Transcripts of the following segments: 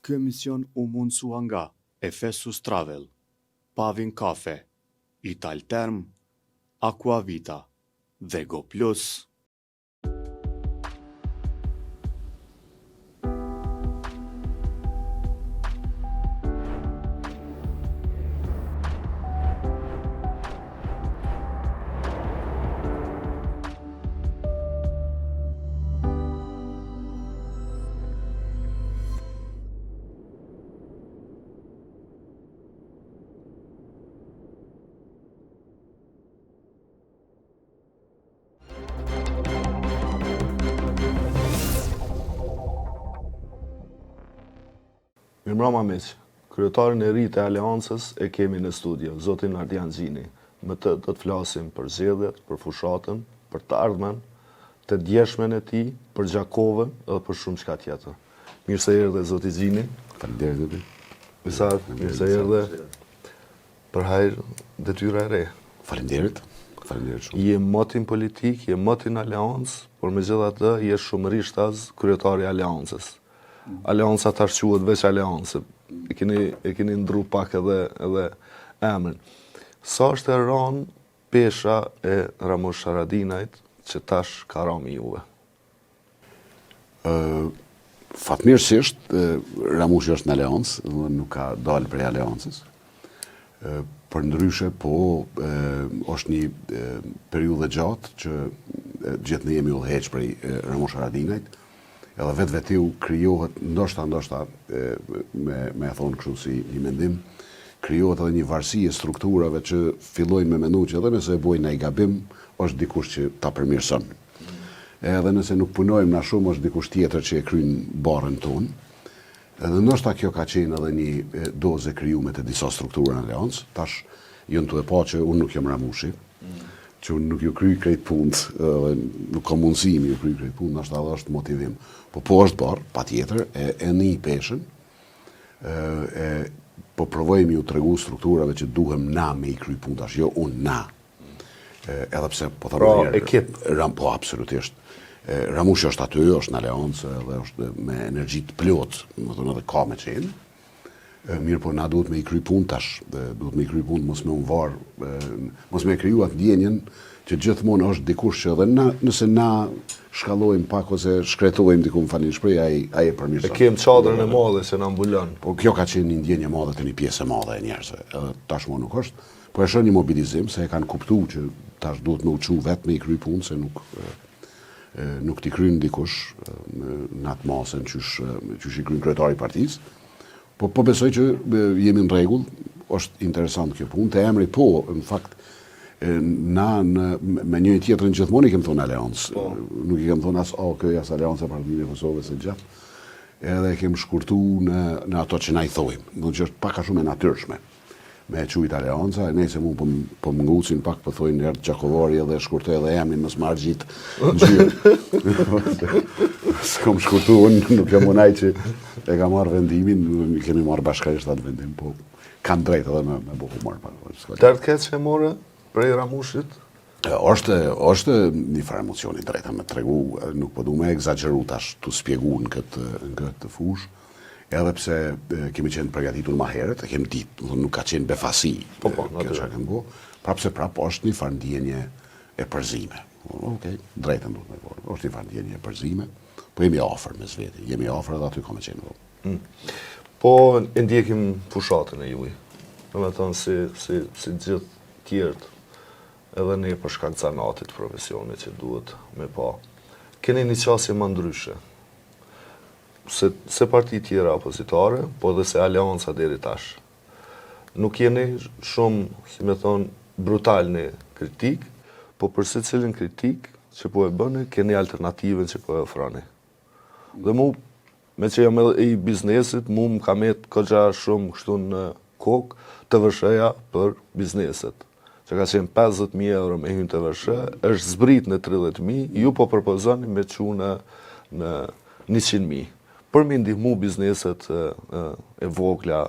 Ky emision u mundsua nga Efesus Travel, Pavin Kafe, Italterm, Aquavita dhe Go Plus. Mirëmbrëma miq, kryetarin e ri të Aleancës e kemi në studio, zotin Ardian Xhini. Me të do të flasim për zgjedhjet, për fushatën, për të ardhmen, të djeshmen e tij, për Gjakovën dhe për shumë çka tjetër. Mirë se erdhe zoti Xhini. Faleminderit zoti. Mirë se erdhe. Për hajër detyra e re. Faleminderit shumë. Je motin politik, je motin Aleancë, por megjithatë je shumërisht as kryetari i Aleancës. Aleanca tash quhet veç Aleancë. E keni ndru pak edhe emrin. Sa është e rënë pesha e Ramush Haradinajt që tash ka rënë juve? Fatmirësisht, Ramushi është në Aleancë, nuk ka dalë prej Aleancës. Për ndryshe, po, është një periudhë gjatë që gjithë ne jemi udhëheq prej Ramush Haradinajt. Edhe vetë u krijohet, ndoshta me thonë kështu si një mendim, krijohet edhe një varësi e strukturave që fillojnë me mendu që edhe nëse e bojnë ai gabim, është dikush që ta përmirëson. Edhe nëse nuk punojmë na shumë, është dikush tjetër që e kryen barrën tonë. Edhe ndoshta kjo ka qenë edhe një dozë krijuar të disa struktura në Aleancë. Tash jënë të e pa që unë nuk jam Ramushi, që unë nuk ju kryj krejt punët, nuk ka mundësi mi ju kryj krejt punët, nështë edhe është motivim. Po është barë, pa tjetër, e një peshen, po provojmë ju të regu strukturave që duhem na me i kryj punët, ashtë jo unë na. Edhe pse, po thëmë njerë, ekip. Po, absolutisht. Ramushi është aty, është në Aleancë, dhe është me energjit plot, më thënë edhe ka me qenë. Mirë, po na duhet me i kry punë tash, duhet me i kry punë, mos me unë varë, mos me kryu atë ndjenjen që gjithmonë është dikush që edhe nëse na shkallojmë pak ose shkretojmë diku më falin shprej, ai e përmirëson. E kem çadrën e madhe që na mbulon. Po kjo ka qenë një ndjenje madhe të një pjesë e madhe e njerëzve, edhe tashmë nuk është, po e shoh një mobilizim se e kanë kuptuar që tash duhet me u çu vetë me i kry punë se nuk t'i kryen dikush në atë masën qysh i kryen kryetari i partisë. Po besoj që jemi në rregull, është interesant kjo punë, të emri po, në fakt, na me njëri tjetrin gjithmonë i kem thonë Aleancë, nuk i kem thonë kjo jas Aleanca e Partinë e Kosovës së Gjatë, edhe e kem shkurtu në ato që na i thojmë, do që është pak a shumë e natyrshme, me e quajt Aleanca, nejse mu po më ngucin pak po thojnë Ert Gjakovari edhe shkurtoj edhe emrin mos marr gjithë në gjyrë. S'kom shkurtu, unë nuk jam unaj që e ka marrë vendimin, kemi marrë bashkërisht atë vendim, po kanë drejt edhe me bu humor. Tërtë këtë që e more prej Ramushit? Është një farë emocioni drejta me tregu, nuk po du me egzageru tash të spjegu në këtë fush, edhe pse kemi qenë përgatitur ma herët, e kemi ditë, nuk ka qenë befasi, kjo që kemë bu, prapse është një farë ndjenje e përzime. Okej, drejtën duhet me bërë, është një farë ndjenje e përzime, po jemi afër me zveti, jemi afër edhe aty ka me qenë. Po e ndjekim fushatën e juj, në me tonë si gjithë tjertë, edhe ne për shkak zanatit profesionit që duhet me pa. Keni një qasje më ndryshe, se parti tjera opozitare, po dhe se Aleanca deri tash. Nuk jeni shumë, si me thonë, brutal në kritik, po për se cilin kritik që po e bëni, keni alternativën që po e ofroni. Dhe mu, me që jam i biznesit, mu më ka met këgja shumë kështu në kokë të vësheja për bizneset. Që ka qenë 50.000 euro me hynë të vëshe, është zbrit në 30.000, ju po propozoni me që në 100.000. Për me ndihmu bizneset e vogla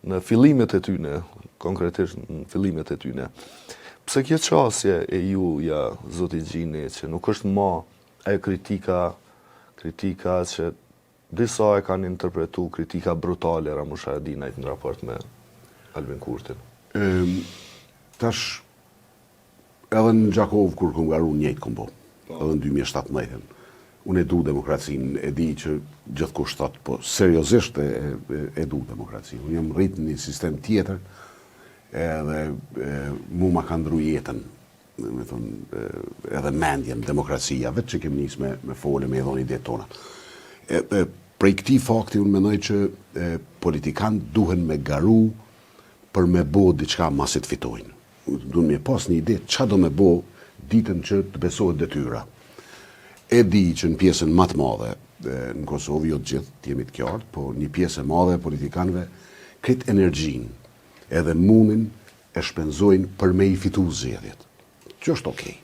në fillimet e tyne, konkretisht në fillimet e tyne. Pse kjo qasje e juja, zoti Xhini, që nuk është ma e kritika që disa e kanë interpretu kritika brutale Ramush Haradinajt në raport me Albin Kurtin. Tash, edhe në Gjakov, kur këm garu njëjtë këm bo, edhe në 2017, unë e du demokracinë, e di që gjithë kushtat, po seriosisht e du demokracinë. Unë jam rritë në një sistem tjetër, edhe mu ma ka ndru jetën, me thonë, edhe mendjen, demokracia, vetë që kem njës me fole, me edhoni ide tona. Prej këti fakti, unë menoj që politikanë duhen me garu për me bo diçka masit fitojnë. Duhen me pas një ide, qa do me bo ditën që të besohet detyra. E di që në pjesën më të madhe, në Kosovë, jo të gjithë, të jemi të qartë, po një pjesë e madhe e politikanëve këtë energjin edhe mundin e shpenzojnë për me i fitu zgjedhjet. Që është okej.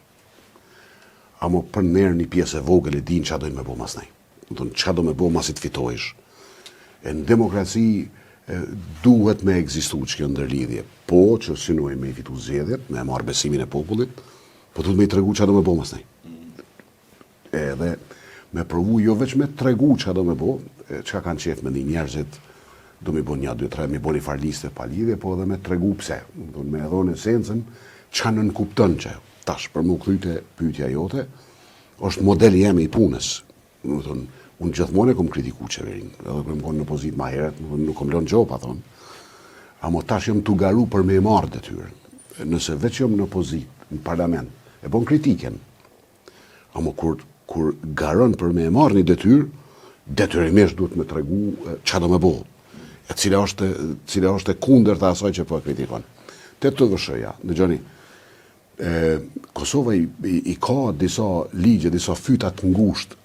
Amo për nërë një pjesë e vogël e din qa dojnë me bo mas nej. Qa do me bo mas i të fitojsh. E në demokraci duhet me egzistu që kjo ndërlidhje. Po që synojnë me i fitu zgjedhjet, me marrë besimin e popullit, po duhet me i tregu qa do me bo mas nej. Edhe me provu jo veç me tregu që do me bo, që kanë qef me një njerëzit, do me bo një, 2, 3, me bo një farliste pa lidhje, po edhe me tregu pse. Me edhon esencën, që nën kuptën që tash për më këthyte pyetja jote, është modeli jemi i punës. Unë gjithmonë e kom kritiku qeverin, edhe për më konë në pozit ma heret, nuk kom lënë gjopa, thonë. Amo tash jam të garu për me marrë detyrën. Nëse veç jam në pozit, në parlament, e bon kritiken. Amo kur garon për me marrë një detyrë, detyrimisht duhet me tregu qa do me bo. E cila është e kunder të asaj që po e kritikon. Të vëshëja, në gjoni, Kosova i ka disa ligje, disa fytat ngusht,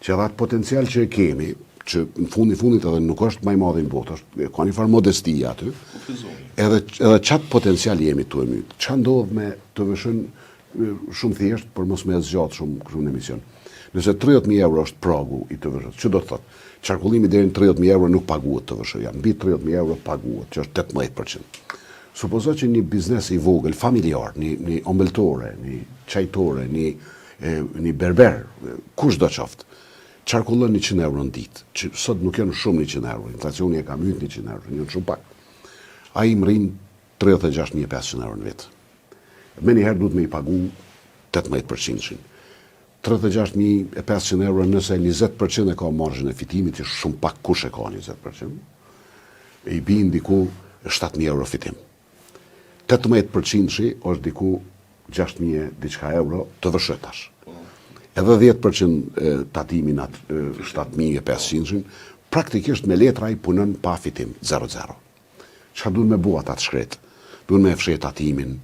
që edhe atë potencial që e kemi, që në fundit edhe nuk është maj madhin botë, ka një farë modestia aty, edhe qatë potencial jemi të e mytë. Qa ndodhë me të vëshën shumë thjesht, për mos me e zgjatë shumë në emision. Nëse 30.000 euro është pragu i të vëshët, që do të thotë? Qarkullimi deri në 30.000 euro nuk paguhet të vëshëja, mbi 30.000 euro paguhet, që është 18%. Supozo që një biznes i vogël, familjar, një ombeltore, një qajtore, një berber, kush do qoftë, qarkullon 100 euro në ditë, që sot nuk janë shumë 100 euro, inflacioni e ka myt 100 euro, njën shumë pak. A i mërin 36.500 euro në vitë. Me njëherë duhet me i pagu 18%. 36.500 euro nëse 20% e ka margjën e fitimit, që shumë pak kush e ka 20%, i bin diku 7.000 euro fitim. 18% është diku 6.000 diçka euro të vëshëtash. Edhe 10% tatimin atë 7.500, praktikisht me letra i punën pa fitim, 0-0. Qa duhen me bua atë shkret? Duhen me fshet tatimin,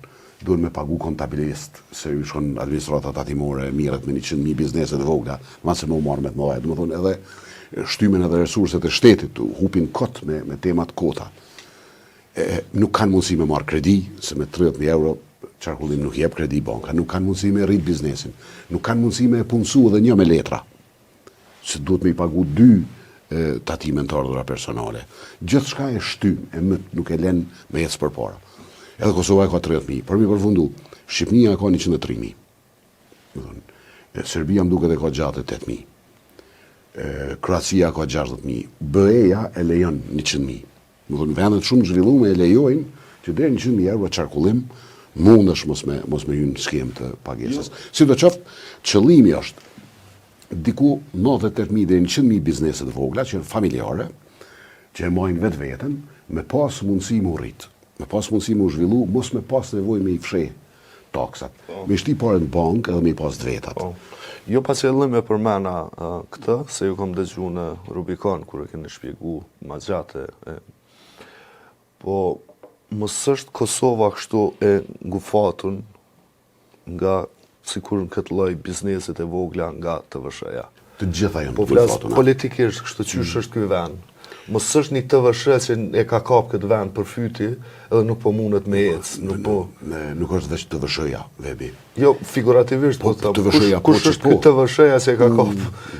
duhen me pagu kontabilist, se ju shkon administratat tatimore, miret me 100.000 bizneset e vogla, ma se më marrë me të mëdha, dhe më thonë edhe shtymen edhe resurset e shtetit, hupin kot me temat kota. Nuk kanë mundësi me marrë kredi, se me 30.000 euro qarkullim nuk jep kredi banka, nuk kanë mundësi me rrit biznesin, nuk kanë mundësi me punësu edhe një me letra, se duhet me i pagu 2 tatimen të ardhura personale. Gjithë shka e shtym, e mët nuk e len me jetës për para. Edhe Kosova e ka 30.000, për mi përfundu, Shqipnia e ka 103.000. Serbia më duket e ka gjatë 8.000. Kroacia ka 60.000. BE-ja e lejon 100.000. Vendet shumë zhvillume e lejojnë që deri 100.000 euro qarkullim mundesh mos me hynë skem të pagesës. Si do qoftë, qëllimi është diku 98.000 deri 100.000 bizneset vogla që janë familjare, që e majnë vetë vetën, me pas mundësi mu rritë. Me pas mundësi mu zhvillu, mos me pas nevoj me i fsheh taksat. Me shti pare në bank edhe me i pas dvetat. Jo pas e me përmena këtë, se ju kom dëgju në Rubikon, kur e keni shpjegu ma gjatë. Po, mos është Kosova kështu e ngufatun nga, si kur në këtë lloj bizneset e vogla nga të vëshëja. Të gjitha janë po ngufatuna. Po politikisht, kështu qysh është ky vend. Mos është një të vëshë që e ka kap këtë vend për fyti edhe nuk po mundet me ecë. Nuk është veç të vëshëja, Vebi. Jo, figurativisht, po të vëshëja, kush është ky të vëshëja që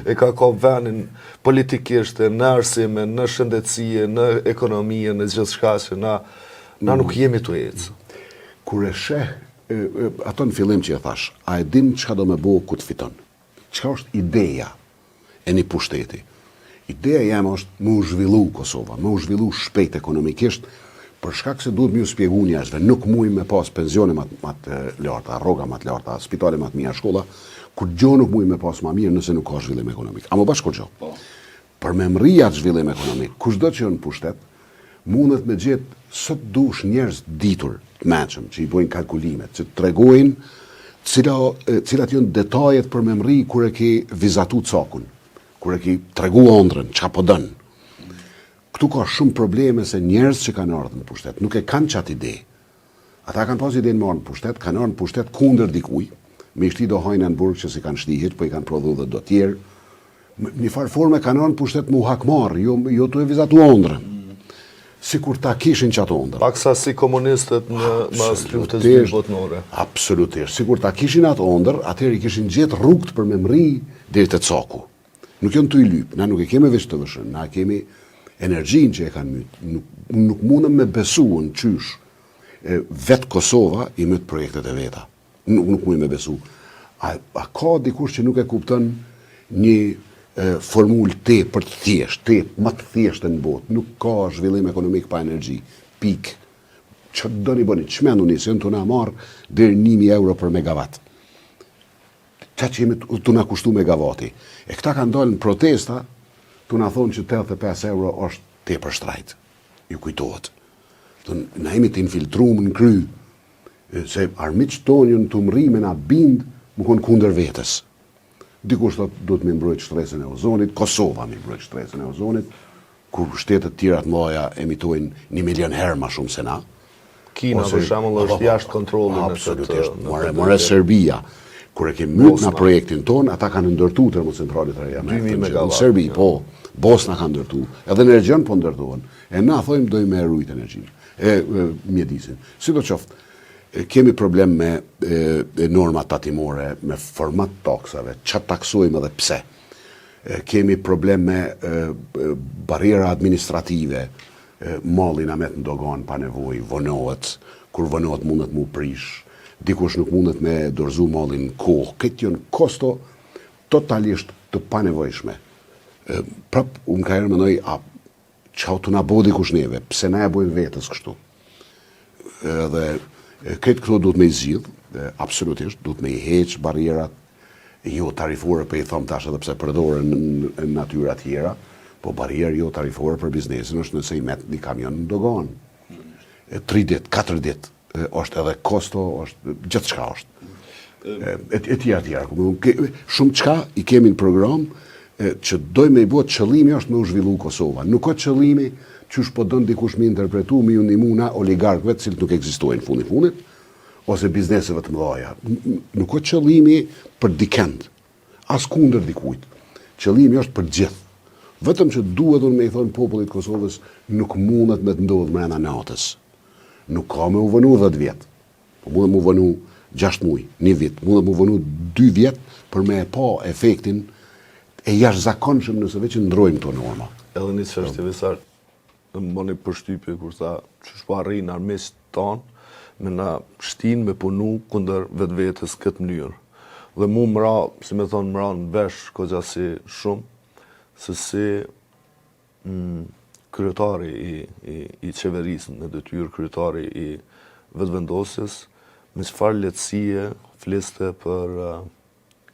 e ka kap vendin politikisht, në arsime, në shëndetësie, në ekonomie, në gjithë shka që na nuk jemi të ecë. Kur e sheh, ato në fillim që e thash, a e din çka do me bo ku të fiton? Çka është ideja e një pushteti? Ideja jam është më u zhvillu Kosova, më u zhvillu shpejt ekonomikisht, për shkak se duhet më ju spjegu njerëzve, nuk muj me pas pensione më të larta, rroga më të larta, spitale më të mira, shkolla, kur gjë nuk muj me pas më mirë nëse nuk ka zhvillim ekonomik. A më bashkë kur gjë? Për me mrija të zhvillim ekonomik, kushdo që në pushtet, mundet me gjetë sot dush njerëz ditur, të mençëm, që i bojnë kalkulimet, që të tregojnë cilat janë detajet për me mri kur e ke vizatu cakun, kur e ke tregu ëndrrën, çka po dën. Këtu ka shumë probleme se njerëz që kanë ardhur në pushtet nuk e kanë çat ide. Ata kanë pas idenë marrë në pushtet, kanë ardhur në pushtet kundër dikujt, me shti do hajnë në burg që si kanë shtihit, po i kanë prodhu dhe do tjerë. Një farë forme kanë ardhur në pushtet mu hakmarr, jo të e vizatu ëndrrën. Sikur ta kishin çato ëndër. Paksa si komunistët në mas luftës së dytë botërore. Absolutisht. Sikur ta kishin ato ëndër, atëherë i kishin gjetë rrugë për me mri deri te caku. Nuk janë të i lyp, na nuk e kemi veç të vëshën, na kemi energjinë që e kanë mytë. Nuk mundëm me besu në qysh. Vetë Kosova i mytë projektet e veta. Nuk mundëm me besu. A ka dikush që nuk e kupton një formul te për të thjesht, te më të thjeshtë në botë. Nuk ka zhvillim ekonomik pa energji. Pik. Që do një bëni, çmendu nisë, të na marë deri 1.000 euro për megawatt. Qa që jemi të na kushtu megavati. E këta kanë dalë në protesta, të na thonë që 85 euro është te për shtrajt. Ju kujtohet. Na jemi të infiltruar në kry, se armiqtë tonë jënë të mrime na bind, më konë kunder vetës. Dikush thot do të më mbrojt shtresën e ozonit, Kosova më mbrojt shtresën e ozonit, kur shtetet tjera të mëdha emitojnë 1 milion herë më shumë se na. Kina për shembull është jashtë kontrollit në këtë. More Serbia, kur e kemi myt në projektin ton, ata kanë ndërtuar termocentrale të reja në Serbi, po, Bosna ka ndërtu, edhe në region po ndërtohen. E na thojmë dojmë me rujt energjinë, mjedisin. Sidoqoftë, kemi problem me normat tatimore, me format taksave, që taksojmë edhe pse. Kemi problem me barriera administrative, malli na met në dogan pa nevojë, vonohet, kur vonohet mundet mu prish, dikush nuk mundet me dorëzu mallin në kohë. Këtë janë kosto totalisht të panevojshme. Prap, unë ka herë mendoj, çau të na bëu dikush neve, pse na e bojmë vetës kështu. Dhe këtë këto duhet me i zgjidh, absolutisht, duhet me i heq barrierat jo tarifore, për i thom tash edhe pse përdoren në natyra tjera, po barrierë jo tarifore për biznesin është nëse i met një kamion në dogan. 3 ditë, 4 ditë, është edhe kosto, është gjithë çka është. E tjera. Shumë çka i kemi në program, që dojmë me i bëhet qëllimi është me u zhvillu Kosova. Nuk ka qëllimi qysh po don dikush me interpretu, me ju ndihmu na oligarkëve të cilët nuk ekzistojnë fundit, ose bizneseve të mëdha. Nuk ka qëllimi për dikend, as kundër dikujt. Qëllimi është për gjithë. Vetëm që duhet unë me i thonë popullit Kosovës nuk mundet me të ndodhë mrena natës. Nuk ka me u vënu 10 vjetë. Po mundet me u vënu 6 muaj, 1 vit. Mundet me u vënu 2 vjetë për me e pa efektin e jashtëzakonshëm nëse veç ndrojmë këto norma. Edhe një çështje Visar, më bëni përshtypje kur tha çu po arrin armiqtë tanë me na shtin me punu kundër vetvetes këtë mënyrë. Dhe mu më ra, si me thonë, më ra në vesh këgjasi shumë, se si kryetari i qeverisë në detyrë, kryetari i vetëvendosjes, me çfarë lehtësie fliste për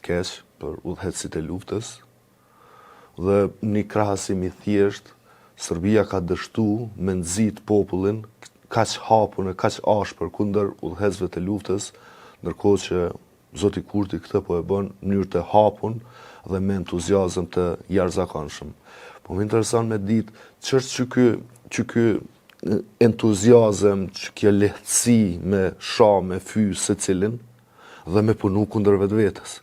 keq, për udhëhecit e luftës, dhe një krahasim i thjesht, Serbia ka dështu me nxit popullin kaq hapur e kaq ashpër kundër udhëhecëve të luftës, ndërkohë që Zoti Kurti këtë po e bën në mënyrë të hapun dhe me entuziazëm të jashtëzakonshëm. Po më intereson me ditë ç'është që ky entuziazëm, që kjo lehtësi me me fy secilin dhe me punu kundër vetvetes.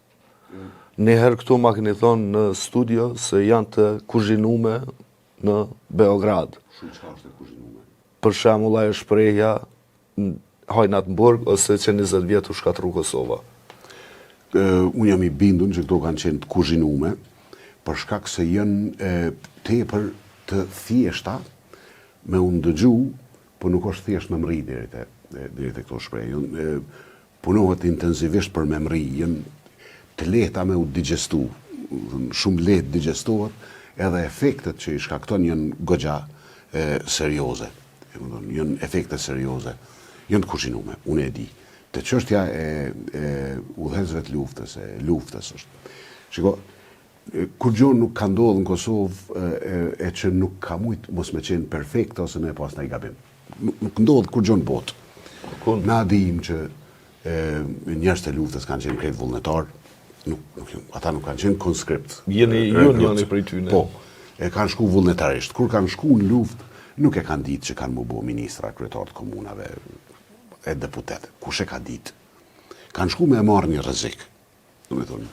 Njëherë këtu ma keni thonë në studio se janë të kuzhinume në Beograd. Për shembull ajo shprehja hajnat në burg ose që 20 vjet u shkatru Kosova. Unë jam i bindun që këto kanë qenë të kuzhinume, për shkak se janë tepër të thjeshta me u ndëgju, po nuk është thjesht me mri deri te këto shprehje. Punohet intensivisht për me mri, janë të lehta me u digjestu, shumë lehtë digjestohet, edhe efektet që i shkakton janë goxha serioze. Janë efekte serioze, janë të kushinume, unë e di. Te çështja e udhëhecësve të luftës, e luftës është. Shiko, kur gjë nuk ka ndodhur në Kosovë e që nuk ka mujt mos me qenë perfekte ose me pas ndaj gabim. Nuk ndodh kur gjë në botë. Na dim që njerëz të luftës kanë qenë krejt vullnetar, ata nuk kanë qenë konskript. Jeni prej tyne. Po, kanë shku vullnetarisht. Kur kanë shku në luftë, nuk e kanë ditë që kanë mu bo ministra, kryetar të komunave, e deputet. Kush e ka ditë? Kanë shku me marrë një rrezik. Do të thonë,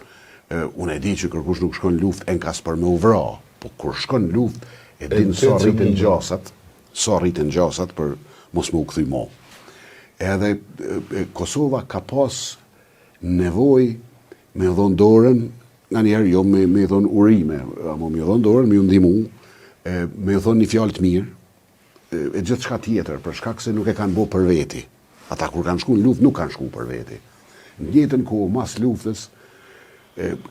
unë e di që kërkush nuk shkon në luftë enkas për me u vra, po kur shkon në luftë e din sa rritën gjasat për mos më u kthy mo. Edhe Kosova ka pas nevojë me dhon dorën, nga njerë jo me dhon urime, ama me dhon dorën, me ju ndihmu, me thon një fjalë të mirë, e gjithë shka tjetër, për shkak se nuk e kanë bo për veti. Ata kur kanë shku në luftë, nuk kanë shku për veti. Në njëjtën kohë, mas luftës,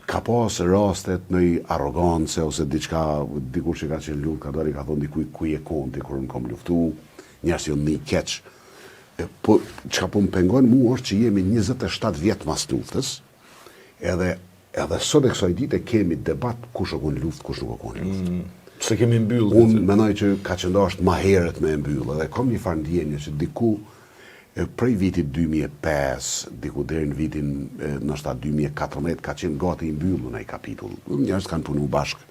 ka pas rastet në arrogancë, ose dikur që ka qenë luftë, ka dori ka thonë dikuj kuj e konti, kur në kom luftu, njerës jo një keq. Po, çka po më pengon mu është që jemi 27 vjetë mas luftës, edhe sot e kësaj dite kemi debat kush o kon luftë, kush nuk o kon luftë. Se kemi mbyllë. Unë menoj që ka qëndasht ma herët me mbyllë, edhe kom një farë ndjenje që diku prej vitit 2005, diku deri në vitin nështë 2014, ka qenë gati i mbyllë në i kapitull. Njerëz kanë punu bashkë.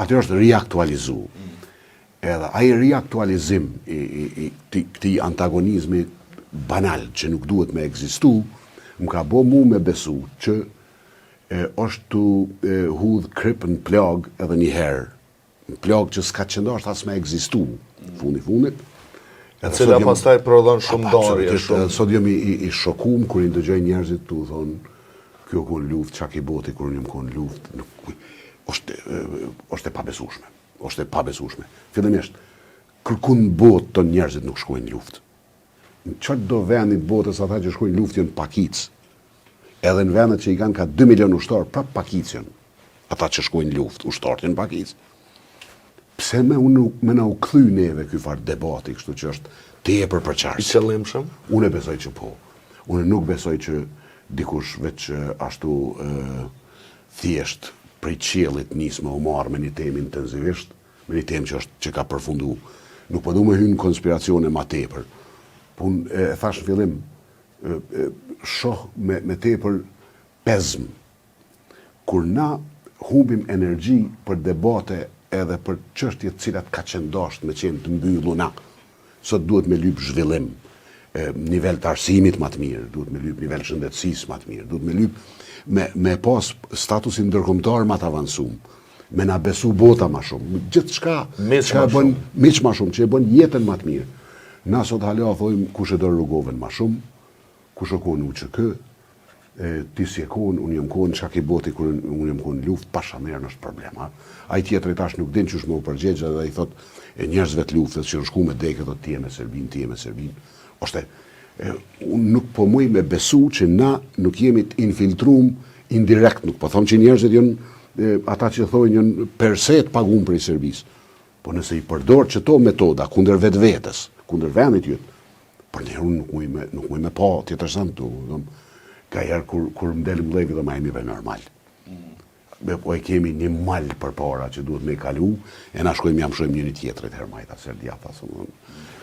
Atë është riaktualizu. Edhe ai riaktualizim i këtij antagonizmi banal që nuk duhet me ekzistu, më ka bo mu me besu që është të hudh kryp në plag edhe një herë. Në plag që s'ka qëndasht as me ekzistu fundit. Cila pastaj prodhon shumë darje. Sot jam i shokum kur i ndëgjoj njerëzit tu thonë kjo kon luftë, çka ki boti kur unë jam kon luftë. Është e pabesueshme. Është e pabesueshme. Fillimisht, kërkun botë të njerëzit nuk shkojnë në luftë. Në çfarë do vendi botës ata që shkojnë në luftë janë pakic. Edhe në vendet që i kanë ka 2 milion ushtar, prap pakic janë. Ata që shkojnë në luftë, ushtarët janë pakic. Pse me na u kthy neve ky farë debati, kështu që është tepër përqarës. I qëllimshëm? Unë besoj që po. Unë nuk besoj që dikush veç ashtu thjesht prej qiellit nis me u marrë me një temë intensivisht, me një temë që ka përfundu. Nuk po du me hynë në konspiracione ma tepër. Po unë e thash në fillim, shoh me tepër pezm. Kur na humbim energji për debate edhe për çështjet cilat ka qëndosht me qenë të mbylluna. Sot duhet me lyp zhvillim, nivel të arsimit më të mirë, duhet me lyp nivel shëndetësisë më të mirë, duhet me lyp me pas statusin ndërkombëtar më të avancuar, me na besu bota më shumë, gjithçka që bën miq më shumë, që e bën jetën më të mirë. Na sot hala thojmë kush e do rrugoven më shumë, kush o kon UÇK, ti si e kon, unë jam kon, çka ki boti kur unë jam kon luftë, pasha merë është problem. Ai tjetri tash nuk din çush më u përgjigj, edhe ai thot njerëzve të luftës që në shku me dekë, thot ti je me Serbin. Ose unë nuk po muj me besu që na nuk jemi të infiltrum indirekt, nuk po them që njerëzit janë ata që thojnë janë per se të paguam për Serbisë. Po nëse i përdor çto metoda kundër vetvetes, kundër vendit jyt, por ne unë nuk muj me pa tjetër santu, ka herë kur më delim levi dhe ma jemi ve normal. Po e kemi një mal për para që duhet me i kalu, e na shkojmë jam shojmë njëri tjetrit hermajta, serdjata.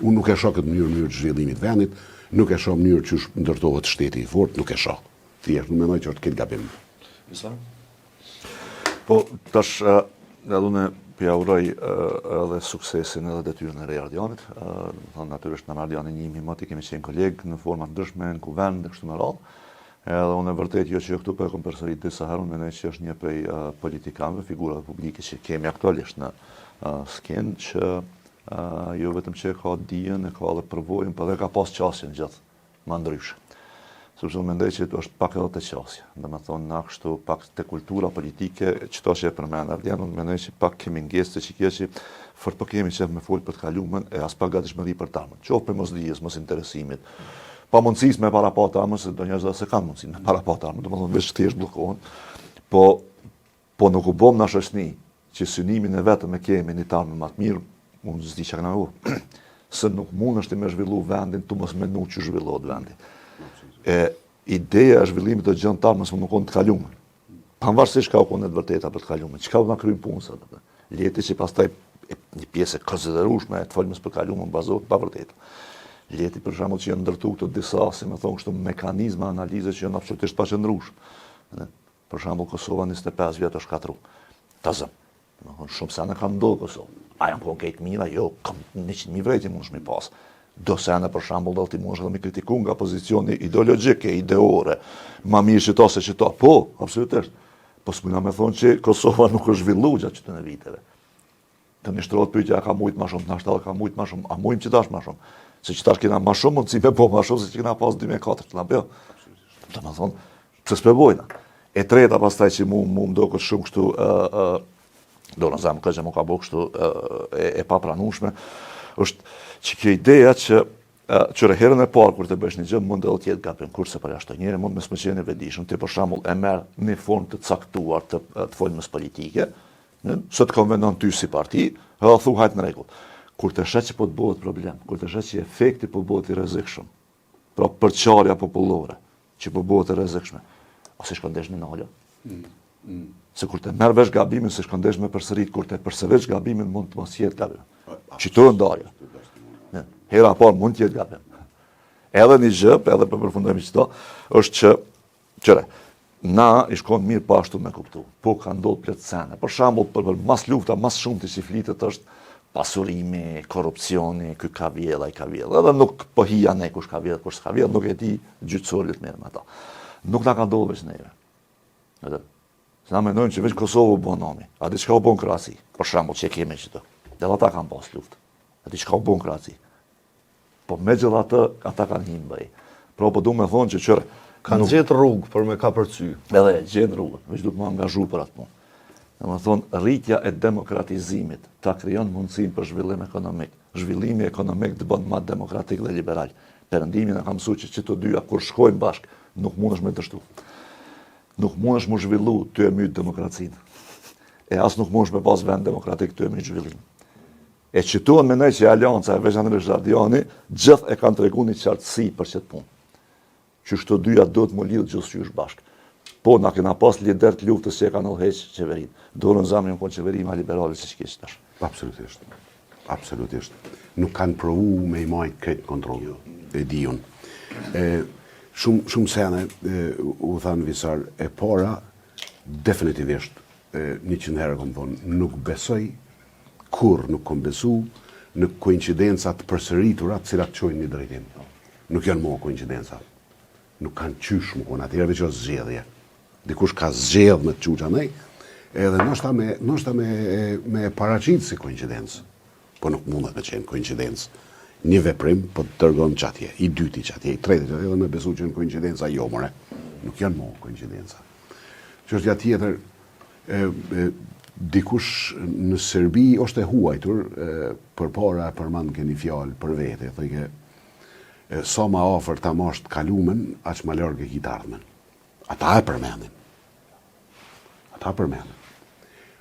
Unë nuk e shoh këtë mënyrë të zhvillimit vendit, nuk e shoh mënyrë që ndërtohet shteti i fort, nuk e shoh. Thjesht, nuk mendoj që është këtë gabim. Po, tash, edhe unë pja uroj edhe suksesin edhe detyrën e Rejardjanit. Natyrisht në Rejardjani njimi më të kemi qenë kolegë në forma ndryshme, në kuvend dhe kështu me radhë. Edhe unë e vërtet jo që këtu po e kom përsërit disa herë, unë mendoj që është një prej politikanëve, figurave publike që kemi aktualisht në skenë, që jo vetëm që ka dijen, e ka edhe përvojën, por edhe ka pas qasjen gjithë, më ndryshe. Sepse unë mendoj që është pak edhe të qasje. Domethënë na kështu pak te kultura politike, çto që e përmend Ardian, unë mendoj që pak kemi ngesë që kjo që fort po kemi qef me fol për të kaluarën e as pak gatishmëri për të ardhmen. Qoftë për mosdijes, mos interesimit, pa mundësisë me parapata armën, se do njerëz se kanë mundësinë me parapata armën, domethënë veç thjesht bllokohen. Po nuk u bëm na shoqëni që synimin e vetëm e kemi një tarmë më të mirë, unë zdi që këna u, se nuk mund është me zhvillu vendin, tu mos menu që zhvillohet vendi. Ideja e zhvillimit të gjënë tarmës më nuk konë të kalume. Pavarësisht ka u konë të vërteta për të kalume. Çka u na kryjnë punësat? Leti që pastaj një pjesë e konsiderueshme e të folmës për kalume bazohet pa vërtetë. Leti për shembull që janë ndërtuar këto disa, si më thon kështu, mekanizma analize që janë absolutisht pa qëndrueshme. Për shembull Kosova 25 vjet është katru. Tazëm. Domethënë shumë sa në kam ndodhur Kosovë. A janë po këtë mira, jo, kam 100.000 vrejti mund shmi pas. Do sene për shembull do ti mund edhe me kritiku nga pozicioni ideologjike, ideore, ma mirë që to se që to. Po, absolutisht. Po s'muna me thonë që Kosova nuk është zhvillu gjatë qytetëve viteve. Të një shtrohet pyetja a ka mujt më shumë, nashta ka mujt më shumë, a mujm që tash më shumë? Se që tash kena më shumë mundësi me po më shumë se që kena pas 2004 të jo. Të më thonë, pse s'pebojna. E treta pastaj që mu më do këtë shumë kështu, do në zemë këtë që mu ka bo kështu e papranueshme, është që kjo ideja që qëre herën e parë kur të bësh një gjë mund edhe tjetë gabim, kurse për jashtë njëri mund me s'mëqenje vedishëm, ti për shembull e merë një formë të caktuar të folmës politike, se të konvenon ty si parti, edhe thu hajtë në rregull. Kur të shet që po të bëhet problem, kur të shet që efekti po bëhet i rrezikshëm, pra përçarja popullore që po bëhet e rrezikshme, ose shkëndesh në nalë. Se kur të merr vesh gabimin se shkëndesh me përsërit, kur të përsërish gabimin mund të mos jetë gabim. Që të ndarja. Hera parë mund të jetë gabim. Edhe një gjë, edhe për përfundojmë çdo, është që qëre, na i shkon mirë pashtu me kuptu. Po ka ndodhur plot sene. Për shembull, për mas lufta, mas shumë të që flitet është pasurimi, korrupsioni, ky ka vjell, ai ka vjell. Edhe nuk po hija ne kush ka vjell, kush s'ka vjell, nuk e di gjyqësorit mirë me ata. Nuk na ka ndodhur veç neve. Edhe se na mendojnë që veç Kosovë u bën nomi. A diçka u bën krahasi. Për shembull, që kemi këtu. Dhe ata kanë pas luftë. A diçka u bën krahasi. Po megjithatë ata kanë hinë bëj. Pra po du me thonë që qërë Kanë gjetë rrugë për me ka përcy. Edhe gjetë rrugën, veç du të më angazhu për atë punë. Dhe më thonë, rritja e demokratizimit ta krijon mundësinë për zhvillim ekonomik. Zhvillimi ekonomik të bën më demokratik dhe liberal. Perëndimi na ka mësuar që të dyja kur shkojnë bashkë, nuk mundesh me dështu. Nuk mundesh me zhvillu ty e myt demokracinë. E as nuk mundesh me pas vend demokratik ty e myt zhvillim. E qituan me nej që Alianca e veçanërisht Zardjani, gjithë e kanë treguar një qartësi për këtë punë. Që shto dyja do të më lidhë gjithësisht bashkë. Po, na kena pas lider të luftës që e kanë udhëheq qeverinë. Dorën zamrin konë qeveri ma liberale si që kishë tash. Absolutisht. Absolutisht. Nuk kanë provu me i majtë këtë kontrol. E diun. Shumë sene, u thanë Visar, e para, definitivisht, 100 herë kom thonë, nuk besoj, kur nuk kom besu, në koincidencat përsëriturat cilat qojnë një drejtim. Nuk janë mo koincidencat. Nuk kanë qysh më konë, atyre veç o zgjedhje. Dikush ka zgjedh me të quqa nej, edhe nështë me paraqitë si koincidencë. Po nuk mundet me qenë koincidencë. Një veprim, po të tërgon qatje, i dyti qatje, i treti qatje, edhe me besu që në koincidenca jo mëre. Nuk janë mo koincidenca. Çështja tjetër, dikush në Serbi është e huajtur, për para përmand keni fjalë për vete, thëjke, sa ma ofër ta masht kalumen, aq ma lërgë e kitarmen. Ata e përmenin. Ata përmenin.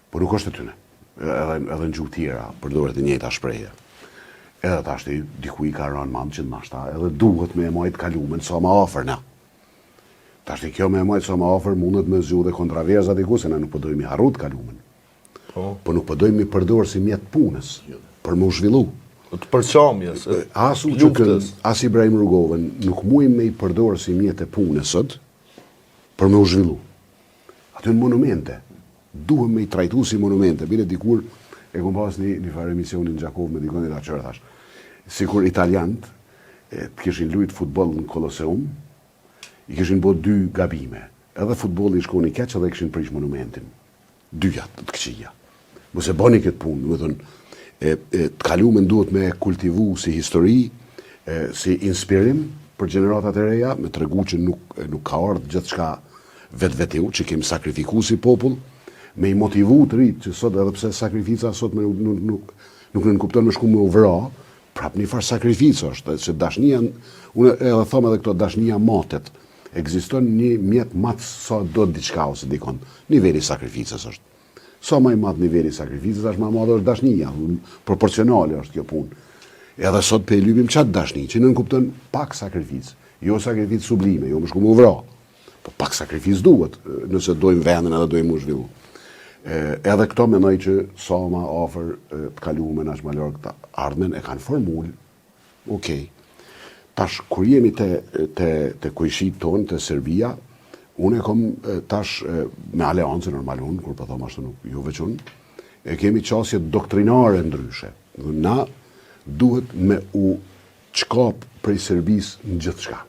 Po nuk është të tyne. Edhe në gjuhë tjera, përdoret e njëjta shprehje. Edhe ta shti, diku i ka rënë mamë që nashta, edhe duhet me e majtë kalumen, sa ma ofër na. Ta shti kjo me e majtë sa ma ofër, mundet me zhu dhe kontraverza diku, se na nuk përdojmë i harut kalumen. Po nuk përdojmë i përdorë si mjetë punës, për më zhvillu. Të përqamjes, luftës. As Ibrahim Rugovën nuk mujmë me i përdorë si mjetë e punësët për me u zhvillu. Aty në monumente. Duhem me i trajtu si monumente. Bile dikur e kom pas një farë emisionin në Gjakov me dikon e ta qërë thash. Sikur italianët të kishin lujt futbol në Kolosseum, i kishin bo 2 gabime. Edhe futbolli i shkoni keq edhe kishin prish monumentin. 2 të këqija. Mos e boni këtë punë, do të thonë, të kalumen duhet me kultivu si histori, si inspirim për gjeneratat e reja, me të regu që nuk ka ardhë gjithë shka vetë-vetiu, që kemi sakrifiku si popull, me i motivu të rritë, që sot edhe pse sakrifica sot nuk në nënkupton me shku me u vra, prap një farë sakrifica është, që dashnia, unë edhe thom edhe këto dashnia matet, ekziston një mjetë matë sa do të diçka ose dikon, niveli sakrificës është. Sa më i madh niveli i sakrificës, aq më e madhe është dashnia, proporcionale është kjo punë. Edhe sot pe lypim çat dashni, që nën kupton pak sakrificë, jo sakrificë sublime, jo më shku më vra. Po pak sakrificë duhet, nëse dojmë vendin edhe dojmë u zhvillu. Edhe këto mendoj që sa më afër të kalumen aq më larg të ardhmen e kanë formul. Okej. Tash kur jemi te kuishit tonë te Serbia, unë e kom tash me aleancën normal unë, kur po them ashtu nuk ju veçun, e kemi qasje doktrinare ndryshe. Na duhet me u çkap prej Serbisë në gjithçka.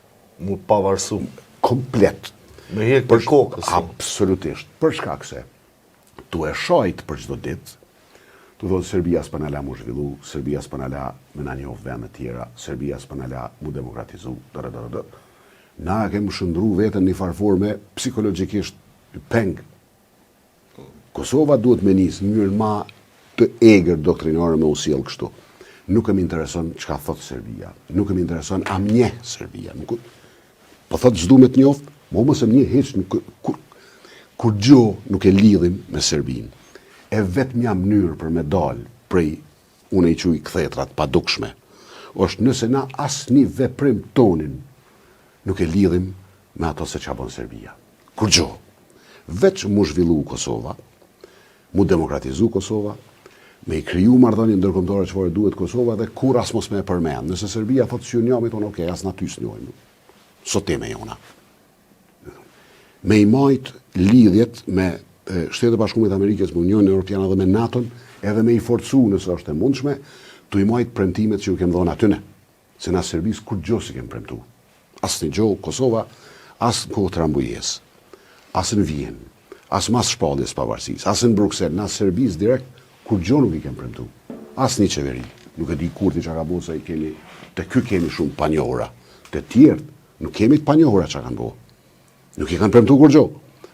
Mu pavarësu. Komplet. Me hek për kokës. Absolutisht. Për shkak se tu e shajt për çdo ditë, tu thonë Serbia s'po na la mu zhvillu, Serbia s'po na la me na njoh vende tjera, Serbia s'po na la mu demokratizu, Na kemi shëndru veten në farforme psikologjikisht peng. Kosova duhet me nisë në mënyrë ma të egër doktrinare me u sjell kështu. Nuk e më intereson çka thot Serbia, nuk e më intereson a më njeh Serbia. Po thot çdo me të njoft, mos e më njeh hiç kur gjë nuk e lidhim me Serbinë. E vetmja mënyrë për me dal prej unë i quaj kthetrat padukshme, është nëse na asnjë veprim tonin nuk e lidhim me ato se çka bën Serbia. Kur gjë. Veç mu zhvillu Kosova, mu demokratizu Kosova, me i kriju marrëdhënie ndërkombëtare çfarë duhet Kosova dhe kur as mos me e përmend. Nëse Serbia thotë që njëmi tonë, okay, as na ty s'njohim. Sot tema jona. Me i majt lidhjet me Shtetet e Bashkuara të Amerikës, me Unionin Evropian dhe me NATO-n, edhe me i forcu nëse është e mundshme, tu i majt premtimet që ju kem dhënë atyne. Se na Serbis kur gjë si kem premtu. As në gjohë Kosova, as në kohë Trambujes, as në Vjen, as mas shpalljes pavarësisë, as në Bruxelles, na Serbis direkt, kur gjë nuk i kem premtu. As një qeveri. Nuk e di kur ti që ka bo, se i kemi, të ky kemi shumë panjohura. Të tjertë, nuk kemi të panjohura që kanë bo. Nuk i kanë premtu kur gjë.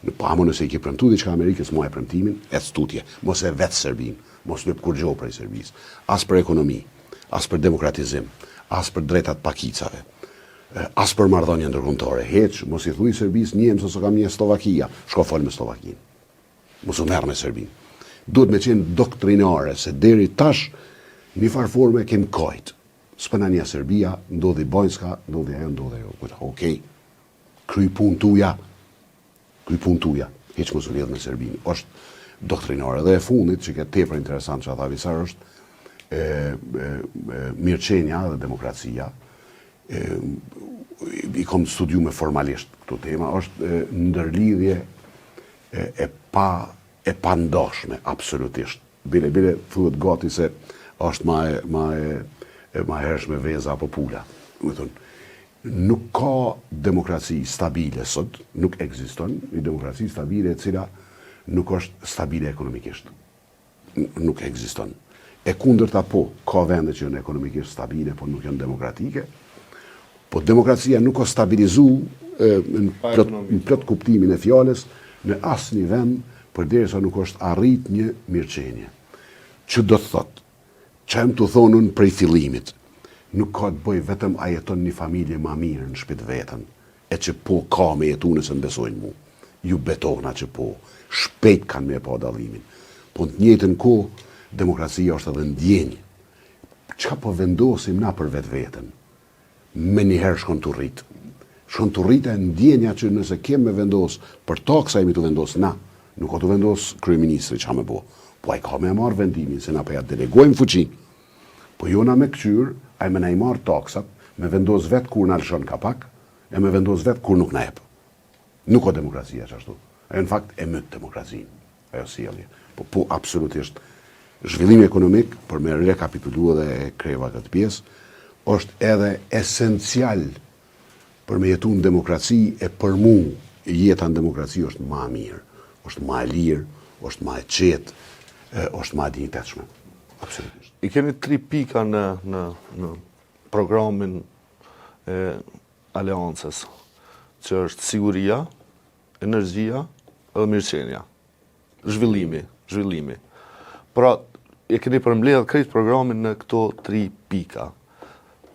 Në pamo nëse i ke premtu diçka Amerikës, mua e premtimin, e stutje, mos e vetë Serbin, mos lyp kur gjë prej Serbisë. As për ekonomi, as për demokratizim, as për drejtat pakicave. As për marrëdhënie ndërkombëtare, heq, mos i thuj Serbisë njëhem se kam një Slovakia, shko fol me Slovakinë. Mos u merr me Serbinë. Duhet me qenë doktrinare, se deri tash një farforme kem kajt. S'pëna një Serbia, ndodhi Bojnska, ndodhi ajo. Okej. Kryj punë tuja. Heq mos u lidh me Serbinë. Është doktrinare. Dhe e fundit, që ke tepër interesant që ata Visar, është mirëqenia dhe demokracia. I kom studiuar formalisht këto tema, është ndërlidhje e pa ndoshme, absolutisht. Bile thuhet gati se është ma hershme veza apo pula. Nuk ka demokraci stabile sot, nuk ekziston një demokraci stabile e cila nuk është stabile ekonomikisht. Nuk ekziston. E kundërta po, ka vende që janë ekonomikisht stabile, po nuk janë demokratike. Po demokracia nuk ka stabilizu në plot kuptimin e fjalës në asnjë vend përderisa nuk është arrit një mirëqenie. Që do të thotë, që të thonun prej fillimit, nuk ka të bëj vetëm a jeton një familje ma mirë në shpit vetën, e që po ka me jetu nëse në besojnë mu. Ju betona që po, shpejt kanë me pa dallimin. Po në të njëjtën kohë, demokracia është edhe ndjenjë. Çka po vendosim na për vetë vetën? Me njëherë shkon të rritë. Shkon të rritë e ndjenja që nëse kem me vendos, për taksa imi të vendos na, nuk ka të vendos kryeministri që ha me bo. Po a i ka me marrë vendimin, se na pa ja delegojmë fuqin. Po jo na me këqyr, a i me na i marrë taksat, me vendos vetë kur na lëshon ka pak, e me vendos vetë kur nuk na epë. Nuk ka demokracia që ashtu. Ajo në fakt e mytë demokracinë. Ajo sjellje. Po absolutisht. Zhvillimi ekonomik, për me rekapitulua dhe e kreva këtë pjesë, është edhe esencial për me jetu në demokraci e për mu jeta në demokraci është ma mirë, është ma e lirë, është ma e qetë, është ma e dinjitetshme. Absolutisht. I keni 3 pika në programin e aleancës, që është siguria, energjia dhe mirëqenia. Zhvillimi. Pra, e keni përmbledhur krejt programin në këto 3 pika.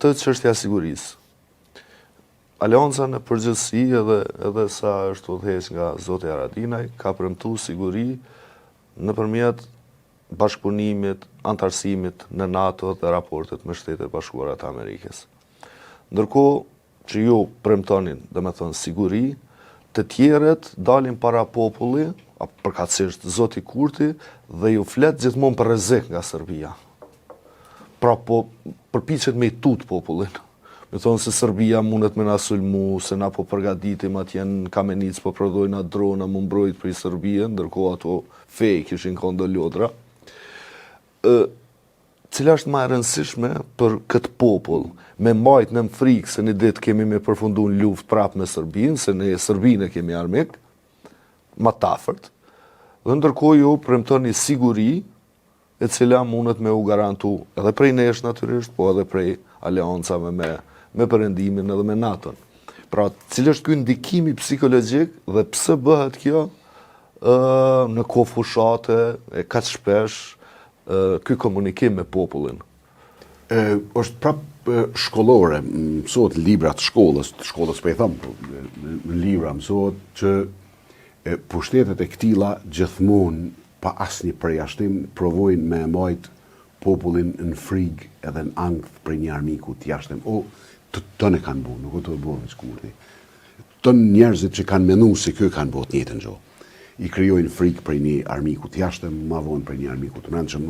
Të çështja sigurisë. Aleanca në përgjithësi edhe sa është udhëheq nga zoti Haradinaj, ka premtuar siguri nëpërmjet bashkëpunimit, antarësimit në NATO dhe raportet me Shtetet e Bashkuara të Amerikës. Ndërkohë që ju premtonin, domethënë siguri, të tjerët dalin para populli, përkatësisht Zoti Kurti, dhe ju flet gjithmonë për rrezik nga Serbia. Pra përpiqet me i tut popullin. Me thonë se Serbia mundet me na sulmu, se na po përgatitim atje në Kamenic, po prodhojnë atë drona më mbrojt për i Serbia, ndërkohë ato fake ishin kondo lodra. Cila është më e rëndësishme për këtë popull, me mbajt në frikë se një ditë kemi me përfundu në luftë prapë me Serbinë, se ne Serbinë e kemi armik, ma tafërt, dhe ndërkohë ju premtoni siguri, e cila mundet me u garantu edhe prej nesh natyrisht, po edhe prej aleancave me Perëndimin edhe me NATO-n. Pra, cilë është ky ndikimi psikologjik dhe pse bëhet kjo në kohë fushate, e kaq shpesh, ky komunikim me popullin? Është prapë shkollore, mësohet librat shkollës për i thëmë, në libra mësohet që pushtetet e këtilla gjithmonë pa asnjë përjashtim provojnë me majt popullin në frigë edhe në ankth për një armiku të jashtëm. O, tënë e kanë bu, nuk o të bërë në Kurti. Tënë njerëzit që kanë menu se kjo kanë bërë të njëjtën gjë. I krijojnë frikë për një armiku të jashtëm, ma vonë për një armiku të brendshëm.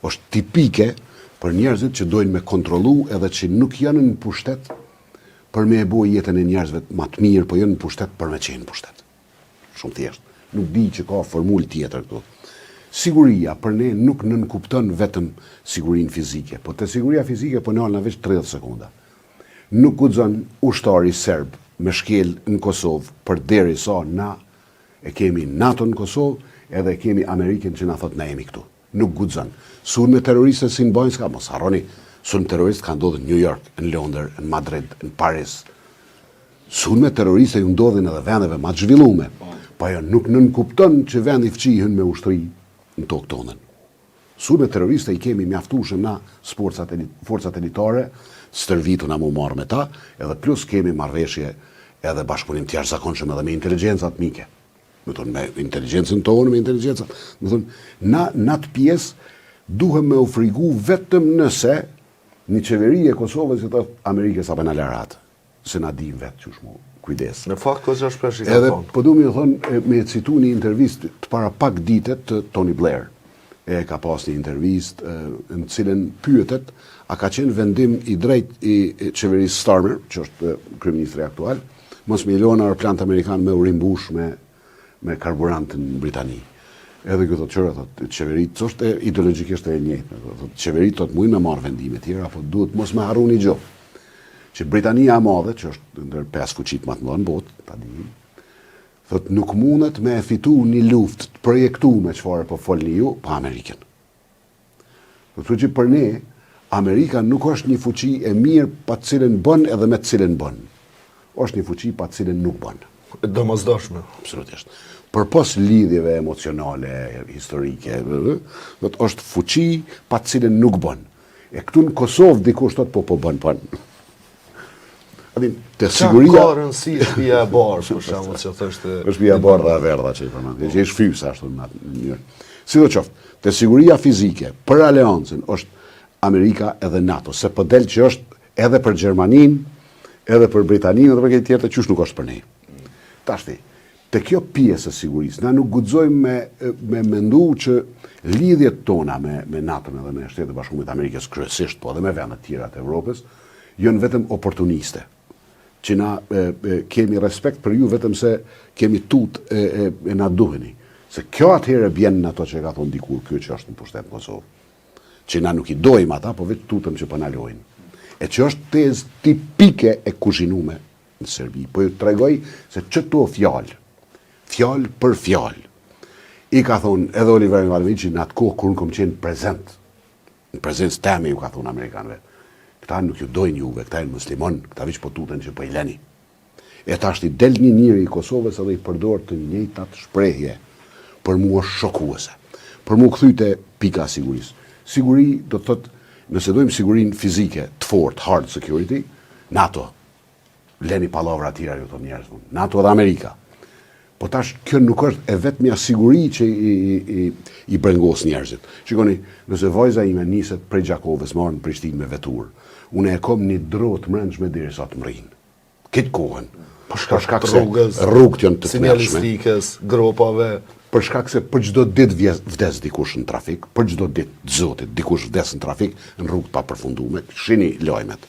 Është tipike për njerëzit që dojnë me kontrollu edhe që nuk janë në pushtet për me e bo jetën e njerëzve ma të mirë, po janë në pushtet për me qenë në pushtet. Shumë thjesht. Nuk di që ka formulë tjetër këtu. Siguria për ne nuk nënkupton vetëm sigurinë fizike, po te siguria fizike po nalë në veç 30 sekonda. Nuk guxon ushtari serb me shkel në Kosovë për deri sa na e kemi NATO në Kosovë edhe e kemi Amerikën që na thot na jemi këtu. Nuk guxon. Sulme terroriste si në bajnë s'ka, mos harroni, sulme terroriste kanë ndodhur në New York, në Londër, në Madrid, në Paris. Sulme terroriste ju ndodhin edhe vendeve ma të zhvillume. Pa jo, nuk nënkupton që vendi fqihën me ushtri në tokë tonën. Sulme terroriste i kemi mjaftueshëm na forcat elitare, stërvitu na mu marrë me ta, edhe plus kemi marrëveshje edhe bashkëpunim të jashtëzakonshëm edhe me inteligjencat mike. Me thonë, me inteligjencën tonë, me inteligjencat. Me thonë, na të pjesë duhem me u frigu vetëm nëse një qeveri e Kosovës që thotë Amerikës apo na laratë, se na dim vetë qysh mu kujdes. Në fakt, kësë është shpesh i ka edhe thonë. po du me thonë, me citu një intervist të para pak ditet të Tony Blair. E ka pas një intervist në cilën pyetet a ka qenë vendim i drejt i qeverisë Starmer, që është kryeministri aktual, mos me i lënë aeroplanët amerikan me u rimbush me karburant në Britani. Edhe kjo thotë qëra, thotë, qeverit, është ideologjikisht e njëjtë, thotë, qeverit thotë mujnë me marrë vendime tjera, apo duhet mos me harru një gjë. Që Britania e madhe, që është ndër 5 fuqit më të mëdha në botë, ta dijmë, thotë nuk mundet me e fitu një luftë të projektuar çfarë po folni ju pa Amerikën. Thotë që për ne Amerika nuk është një fuqi e mirë pa të cilën bën edhe me të cilën bën. Është një fuqi pa të cilën nuk bën. Domosdoshme. Absolutisht. Përpos lidhjeve emocionale, historike, thotë është fuqi pa të cilën nuk bën. E këtu në Kosovë dikush thotë po bën. Te siguria ka rëndësi shtëpia e bardhë, për shembull, që thoshte. Është shtëpia e bardhë e verdha që i përmend. Që është fysa ashtu në atë mënyrë. Sidoqoftë, te siguria fizike për aleancën është Amerika edhe NATO, se po del që është edhe për Gjermaninë, edhe për Britaninë, edhe për këtë tjetër qysh nuk është për ne. Tashti, te kjo pjesë e sigurisë, na nuk guxojmë me mendu që lidhjet tona me NATO-n edhe me Shtetet e Bashkuara të Amerikës kryesisht, po edhe me vende të tjera të Evropës, janë vetëm oportuniste. Që na kemi respekt për ju vetëm se kemi tut e na duheni. Se kjo atëherë bjen në ato që ka thonë dikur kjo që është në pushtet në Kosovë. Që na nuk i dojmë ata, po vetë tutëm që panalojnë. E që është tezë tipike e kuzhinume në Serbi. Po ju tregoj se çto fjalë për fjalë. I ka thonë edhe Oliver Ivanović në atë kohë kur unë kom qenë prezent. Në prezencë teme ju ka thonë Amerikanëve. Këta nuk ju dojnë juve, këta e muslimon, këta vish po tuten që po i leni. E ta është i del një njëri i Kosovës edhe i përdor të njëjtat shprehje për mua shokuese. Për mua kthyte pika sigurisë. Siguri do të thotë, nëse dojmë sigurinë fizike të fortë, hard security, NATO. Leni pallavra tjera ju thonë njerëz. NATO dhe Amerika. Po tash kjo nuk është e vetmja siguri që i brengos njerëzit. Shikoni, nëse vajza ime niset prej Gjakovës, marrë në Prishtinë me vetur, unë e kom një dro të mbrëmshme derisa të mrinë. Këtë kohën. Për shkak se rrugët janë të sinjalistikës, gropave. Për shkak se për çdo ditë vdes dikush në trafik, për çdo ditë zotit dikush vdes në trafik në rrugë pa përfunduar. Shihni lajmet.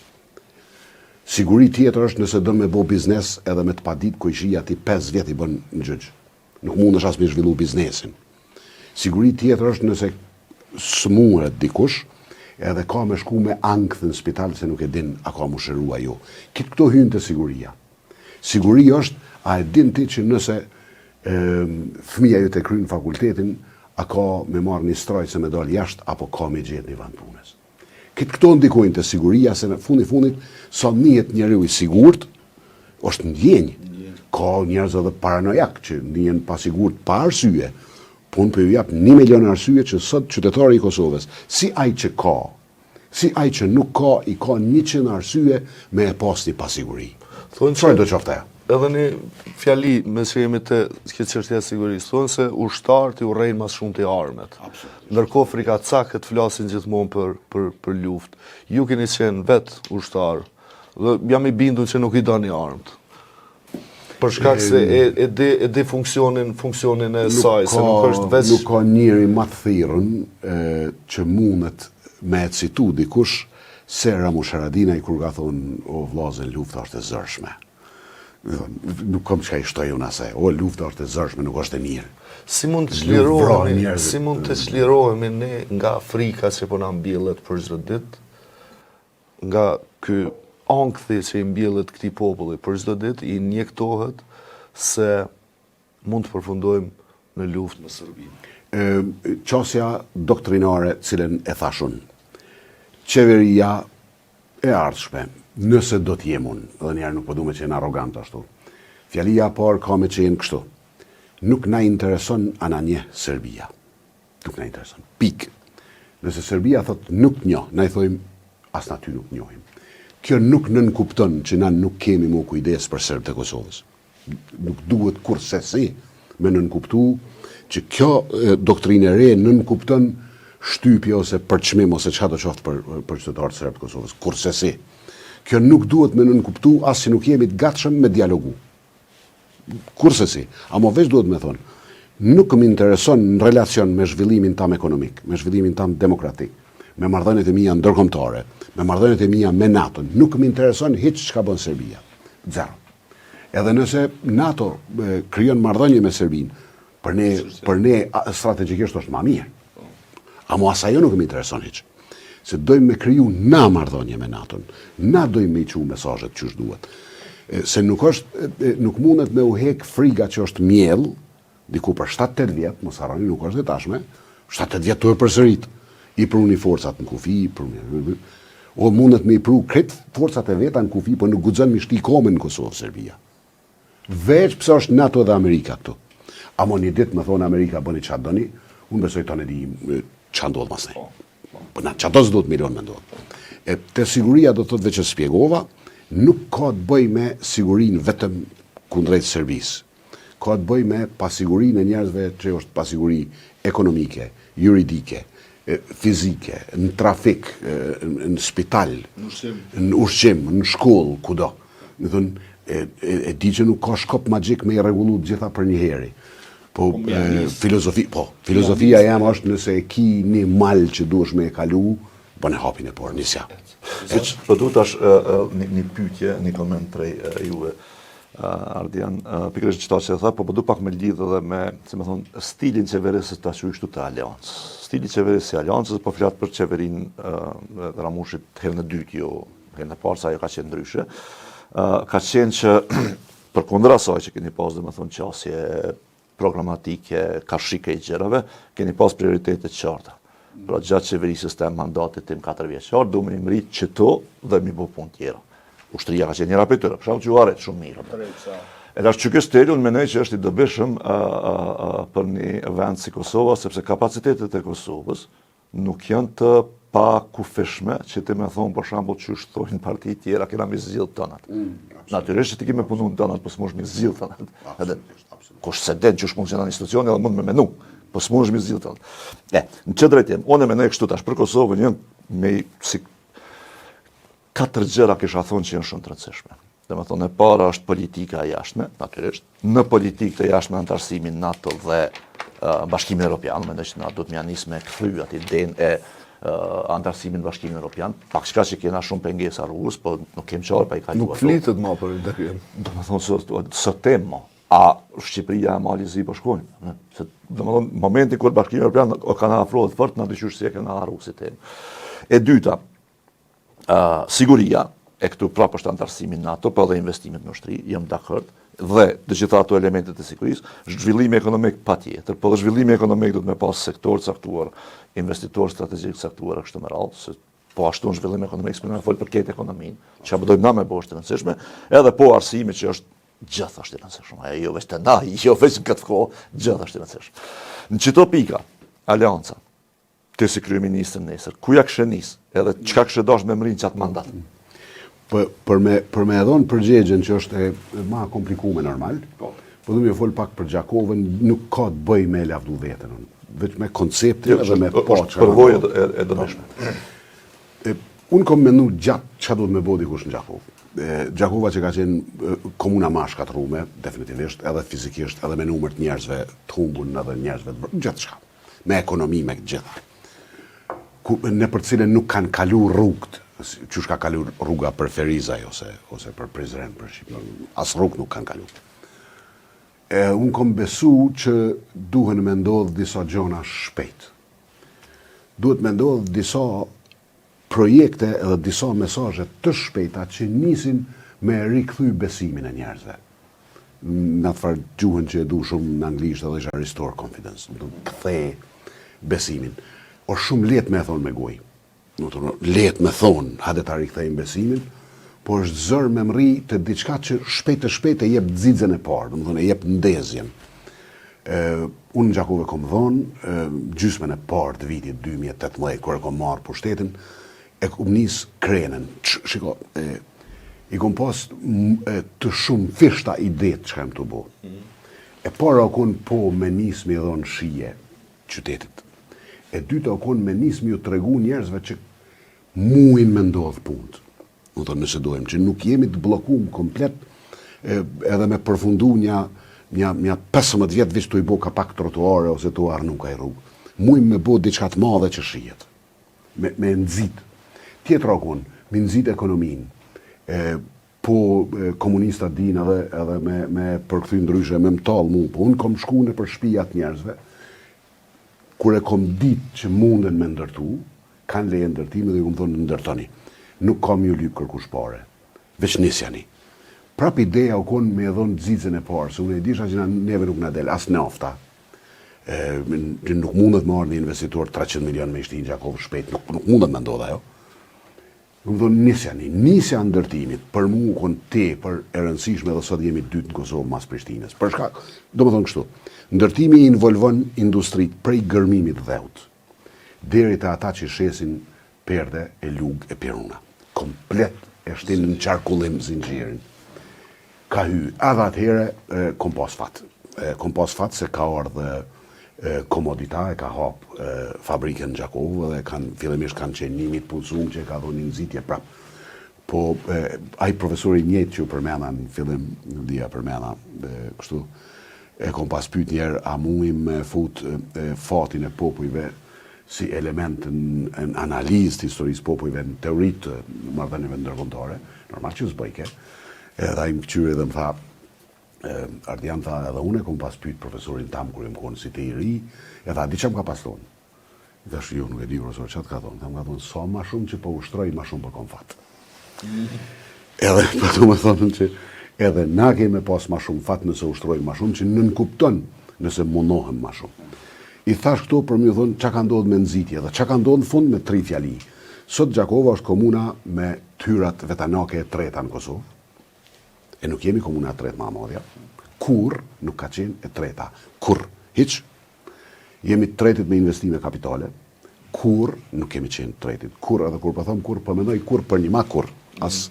Siguri tjetër është nëse do me bo biznes edhe me të padit ku ishi ati 5 vjet i bën në gjyq. Nuk mund është as me zhvillu biznesin. Siguri tjetër është nëse smuret dikush edhe ka me shku me ankth në spital se nuk e din a ka mu shërua jo. Kitë këto hynë të siguria. Siguri është a e din ti që nëse fëmija ju të krynë fakultetin a ka me marrë një stroj se me dalë jashtë apo ka me gjetë një vend punës. Këto ndikojnë të siguria se në fundit sa njihet njeriu i sigurt është ndjenjë. Ka njerëz edhe paranojak që ndihen pa sigurt pa arsye. Po unë po ju jap 1 milion arsye që sot qytetari i Kosovës, si ai që ka, si ai që nuk ka, i ka 100 arsye me e pas një pasiguri. Çfarë do të qofte? Edhe një fjali me që jemi të këtë çështja e sigurisë, thonë se ushtarët i urrejnë mas shumë të armet. Ndërkohë frikacakët flasin gjithmonë për luftë. Ju keni qenë vetë ushtarë, dhe jam i bindur që nuk i dani armët. Për shkak se e di funksionin e saj, se nuk është veç... Nuk ka njëri më të thirrën që mundet me e citu dikush se Ramush Haradinaj kur ka thonë o vllazën lufta është e zërshme. Nuk kam çka i shtoj unë asaj. O lufta është e zërshme, nuk është e mirë. Si mund të çlirohemi ne nga frika që po na mbjellet për çdo ditë, nga ky ankthi që i mbjellet këtij populli për çdo ditë, i injektohet se mund të përfundojmë në luftë me Serbinë. Qasja doktrinare cilën e thashun. Qeveria e ardhshme, nëse do t'jem unë, edhe njerë nuk po du me qenë arrogant ashtu. Fjalia parë ka me qenë kështu. Nuk na intereson ananje Serbia. Nuk na intereson. Pik. Nëse Serbia thot nuk njo, na i thojmë as na ty nuk njohim. Kjo nuk nënkupton që na nuk kemi mu kujdes për Serbët e Kosovës. Nuk duhet kurse si me nënkuptu që kjo doktrinë e re nënkupton shtypje ose përçmim ose çka do qoftë për qytetarët Serbë të Kosovës. Kurse si. Kjo nuk duhet me nënkuptu as si nuk jemi të gatshëm me dialogu. Kurse si. Amo veç duhet me thonë, nuk më intereson në relacion me zhvillimin tam ekonomik, me zhvillimin tam demokratik, me marrëdhëniet e mia ndërkombëtare, me marrëdhëniet e mia me NATO, nuk më intereson hiç çka bën Serbia. Zero. Edhe nëse NATO krijon marrëdhënie me Serbinë, për ne strategjikisht është më mirë. Amo as ajo nuk më intereson hiç. Se dojmë me kriju na marrëdhënie me NATO-n, na dojmë me i qu mesazhet që duhet. Se nuk mundet me u hek friga që është miell, diku për 7-8 vjet, mos harroni nuk është e tashme, 7-8 vjet të përsërit, i pruni forcat në kufi, o mundet me i pru kretë forcat e veta në kufi, po nuk guxon me shti komën në Kosovë, Serbia. Veç pse është NATO dhe Amerika këtu. Amo një ditë më thonë Amerika bëni çfarë doni, unë besoj tonë di çfarë ndodh mas ne. Po na çdo s'do të milion me ndodh. Te siguria do të thotë veç shpjegova, nuk ka të bëj me sigurinë vetëm kundrejt Serbisë. Ka të bëj me pasigurinë e njerëzve që është pasiguri ekonomike, juridike, fizike, në trafik, në spital, në ushqim, në shkollë, kudo. Më thonë, e di që nuk ka shkop magjik me i rregullu të gjitha për një heri. Po, filozofia jam është nëse e ki një mal që duhesh me e kalu, bën e hapin e por, nisja. Po du tash një pyetje, një koment prej juve, Ardian, pikërisht çfarë që tha, po du pak me lidh edhe me, si më thon, stilin qeverisës të ashtu të aleancës. Stili qeverisë e aleancës, po flet për qeverinë Ramushit herën e dytë, jo herën e parë sa ajo ka qenë ndryshe. Ka qenë që përkundër asaj që keni pas domethënë qasje programatike, kashike i gjërave, keni pas prioritetet qarta. Pra gjatë qeverisës të mandatit tim 4 vjeçar, du me imri qëto dhe mi bu pun tjera. Ushtria ka qenë njëra për tëre, përshamë që u aret shumë mirë. Edhe është që kjo steli, unë menej që është i dobishëm për një vend si Kosova, sepse kapacitetet e Kosovës nuk janë të pa kufishme që ti me thonë për shembull që shtojnë parti tjera kena mi zgjidh tënat. Natyrisht që ti kemi punu tënat, po s'mosh mi zgjidh tënat. Edhe kush se den që funksionon institucioni edhe mund me menu, po s'mosh mi zgjidh tënat. Në që drejtim, unë e menoj kështu tash për Kosovën janë me si 4 gjëra kisha thonë që janë shumë të rëndësishme. Dhe me thonë, e para është politika e jashtme, natyrisht. Në politikë të jashtme antarësimin NATO dhe Bashkimin Evropian, mendoj që na duhet më nis me kthy atë idenë e antarësimin Bashkimin Evropian, pak çka që kena shumë pengesa rrugës, po nuk kem qarë pa i kaluar. Nuk flitet më për integrim. Do të thonë së tema, a Shqipëria e mali zi po shkojnë. Se do të thonë momenti kur Bashkimi Evropian kanë afrohet fort na dyqysh se kanë harruar si temë. E dyta, siguria, e këtu prapë është antarësimi NATO, po edhe investimet në ushtri, jam dakord, dhe të gjitha ato elementet e sigurisë, zhvillimi ekonomik patjetër, po dhe zhvillimi ekonomik do të me pas sektor caktuar, investitor strategjik caktuar kështu me radhë, se po ashtu në zhvillim ekonomik s'më fol për këtë ekonominë, që bëjmë na me boshtë të rëndësishme, edhe po arsimi që është gjithashtu i rëndësishëm, jo veç të na, jo veç në këtë kohë, gjithashtu i rëndësishëm. Në çdo pika, alianca, ti si kryeministër nesër, ku ja kishe nis, edhe çka kishe dash me mrin çat mandat. Për me edhon përgjegjen që është e ma komplikume normal, po du me fol pak për Gjakovën, nuk ka të bëj me lavdu vetën, veç me konceptin edhe me poqë. Përvoj e dëmishme. Unë kom menu gjatë që duhet me bodi kush në Gjakovë. Gjakova që ka qenë komuna ma shkatrume, definitivisht, edhe fizikisht, edhe me numër të njerëzve të humbun, edhe njerëzve të bërë, gjithë shka. Me ekonomi, me gjitha. Në për cilën nuk kanë kalu rrugët, që shka kalu rruga për Ferizaj ose për Prizren, për Shqipërin, asë rrugë nuk kanë kalu. Unë kom besu që duhen me ndodhë disa gjona shpejt. Duhet me ndodhë disa projekte edhe disa mesaje të shpejta që nisin me rikthy besimin e njerëzve. Në të farë gjuhën që e du shumë në anglisht edhe ishë restore confidence, më të kthej besimin. O shumë let me thonë me gojë. Let me thonë, hade ta rikthejmë besimin, po është zërë me mri të diçka që shpejt e jep dzizën e parë, dhe më thonë e jep ndezjen. Unë në Gjakove kom dhonë, gjysmen e parë të vitit 2018, kër e kom marë pushtetin, e kom nisë krenen. Shiko, i kom pas të shumë fishta idet që kem të bo. E para akon po me nisë me dhonë shije qytetit. E dyta akon me nisë me ju të regu njerëzve që muin me ndodhë punët. Në thonë nëse dojmë, që nuk jemi të blokum komplet edhe me përfundu një 15 vjetë vishë të i bo ka pak trotuare ose të arë nuk ka i rrugë. Muin me bo diçka të madhe që shijet. Me nëzit. Tjetër akon, me nëzit ekonomin. Po komunistat din edhe me përkthy ndryshe, me mtal mu, po unë kom shku në për shpijat njerëzve, kur e kom dit që munden me ndërtu, kanë leje ndërtime dhe ju më thonë ndërtoni. Nuk kam ju lypë kërkush pare, veç nisjani. Prap ideja u konë me edhonë dzizën e parë, se unë e disha që neve nuk në del, as nafta. Nuk mundet më arë një investitor 300 milion me ishti në Gjakovë shpejt, nuk mundet me ndodha jo. Nuk më thonë nisjani, nisja ndërtimit, për mu u konë te, për e rëndësishme dhe sot jemi dytë në Kosovë mas Prishtines. Për shkak, do më thonë kështu, ndërtimi involvon industrit prej gërmimit dheut, deri të ata që shesin perde e lugë e piruna. Komplet e shtinë në qarkullim zinxhirin. Ka hy, edhe atëhere kom pas fat. Kom pas fat se ka ardhe komodita, e ka hap fabrikën në Gjakovë dhe fillimisht kanë qenë nimit punësum që ka dhonë një nëzitje prap. Po, ai profesori njëtë që përmena në fillim, në dhja përmena kështu, e kom pas pyet njerë, a muim me fut fatin e popujve si element në analizë të historisë popujve në teorit të marrëdhënieve ndërkombëtare, normal që s'bëjke. Edhe ai më këqyri dhe më tha, Ardian tha, edhe unë e kom pas pyet profesorin tam kur më konë si të i ri, e tha, di që më ka pas thonë? I thash, jo, nuk e di, profesor, që të ka thonë? Tha, më ka thonë, sa ma shumë që po ushtroj, ma shumë për kom fatë. Edhe, për të më thonë që edhe na keme pas ma shumë fatë nëse ushtroj ma shumë, që nënkupton nëse mundohem ma shumë. I thash këto për më thonë që ka ndodhë me nëzitje dhe që ka ndodhë në fund me 3 fjali. Sot Gjakova është komuna me tyrat vetanake e treta në Kosovë, e nuk jemi komuna e tretë ma madhja, kur nuk ka qenë e treta, kur, hiq, jemi tretit me investime kapitale, kur nuk kemi qenë tretit. Kur edhe kur po them kur, po mendoj kur për një ma kur. As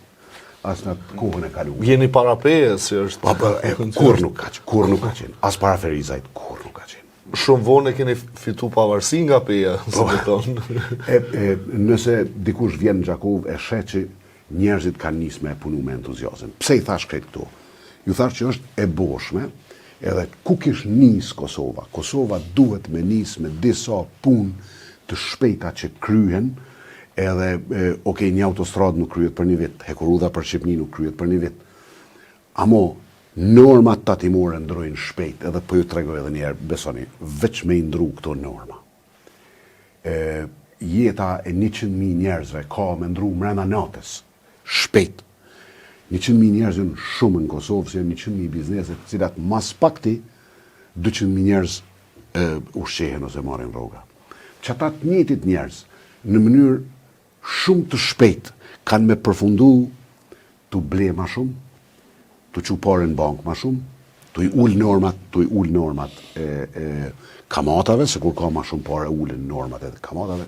në kohën e kaluar. Jeni para peje, si është... Kur nuk ka qenë. As para Ferizajt, kur nuk ka qenë. Shumë vonë e keni fitu pavarësi nga peja, si me tonë. Nëse dikush vjen në Gjakov e sheh që njerëzit kanë nisë me punu me entuziazëm. Pse i thash këtë këtu? Ju thash që është e boshme, edhe ku kish nisë Kosova? Kosova duhet me nisë me disa punë të shpejta që kryhen, edhe, një autostradë nuk kryet për një vit, hekurudha për Shqipni nuk kryet për një vit. Amo, normat tatimore ndrojnë shpejt, edhe po ju tregoj edhe njerë, besoni, veç me ndru këto norma. Jeta e 100.000 njerëzve ka me ndru mrena natës, shpejt. 100.000 njerëz janë shumë në Kosovë, se janë 100.000 bizneset, cilat mas pakti 200.000 njerëz ushqehen ose marrin rroga. Qata të njëjtit njerëz, në mënyrë shumë të shpejt, kanë me përfundu të ble ma shumë, të që pare në bank ma shumë, të i ullë normat kamatave, se kur ka ma shumë pare ullën normat edhe kamatave.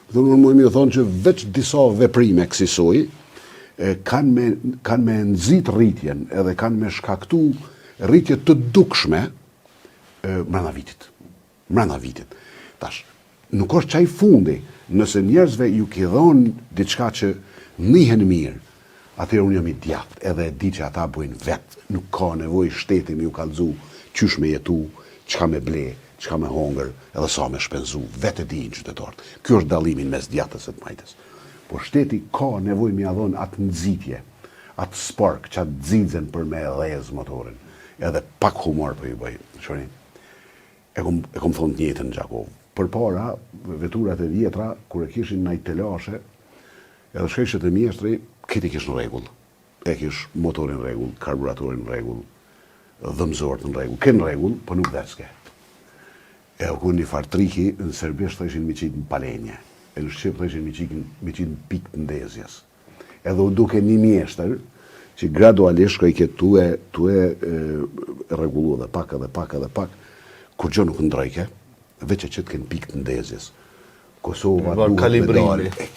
Dhe në mujmë i thonë që veç disa veprime kësisoj, kanë me nëzit rritjen edhe kanë me shkaktu rritje të dukshme mrena vitit. Tash, nuk është qaj fundi, nëse njerëzve ju ki dhonë diçka që nihen mirë, atëherë unë jam i djapt, edhe e di që ata bojnë vetë, nuk ka nevoj shteti me ju kalzu qysh me jetu, qka me ble, qka me hongër, edhe sa me shpenzu, vetë e dinë qytetarët. Kjo është dalimin mes djatës e të majtës. Po shteti ka nevoj me adhon atë nëzitje, atë spark, që atë dzidzen për me dhez motorin, edhe pak humor për ju bëj. Shonin, e kom thonë të njëtën në Gjakov. Për para, veturat e vjetra, kur e kishin në i telashe, edhe shkeshet e mjeshtri, këti kish në regull. E kish motorin në regull, karburatorin në regull, dhëmzort në regull. Kënë në regull, po nuk dherske. E u kun një fartriki, në Serbisht të ishin mi qitë në palenje. E në Shqip të ishin mi qitë në pikë të ndezjes. Edhe u duke një mjeshtër, që gradualisht ka i ketë tu e regullu dhe pak, kur gjo nuk ndrojke, veç e që të kënë pikë të ndezjes. Kosova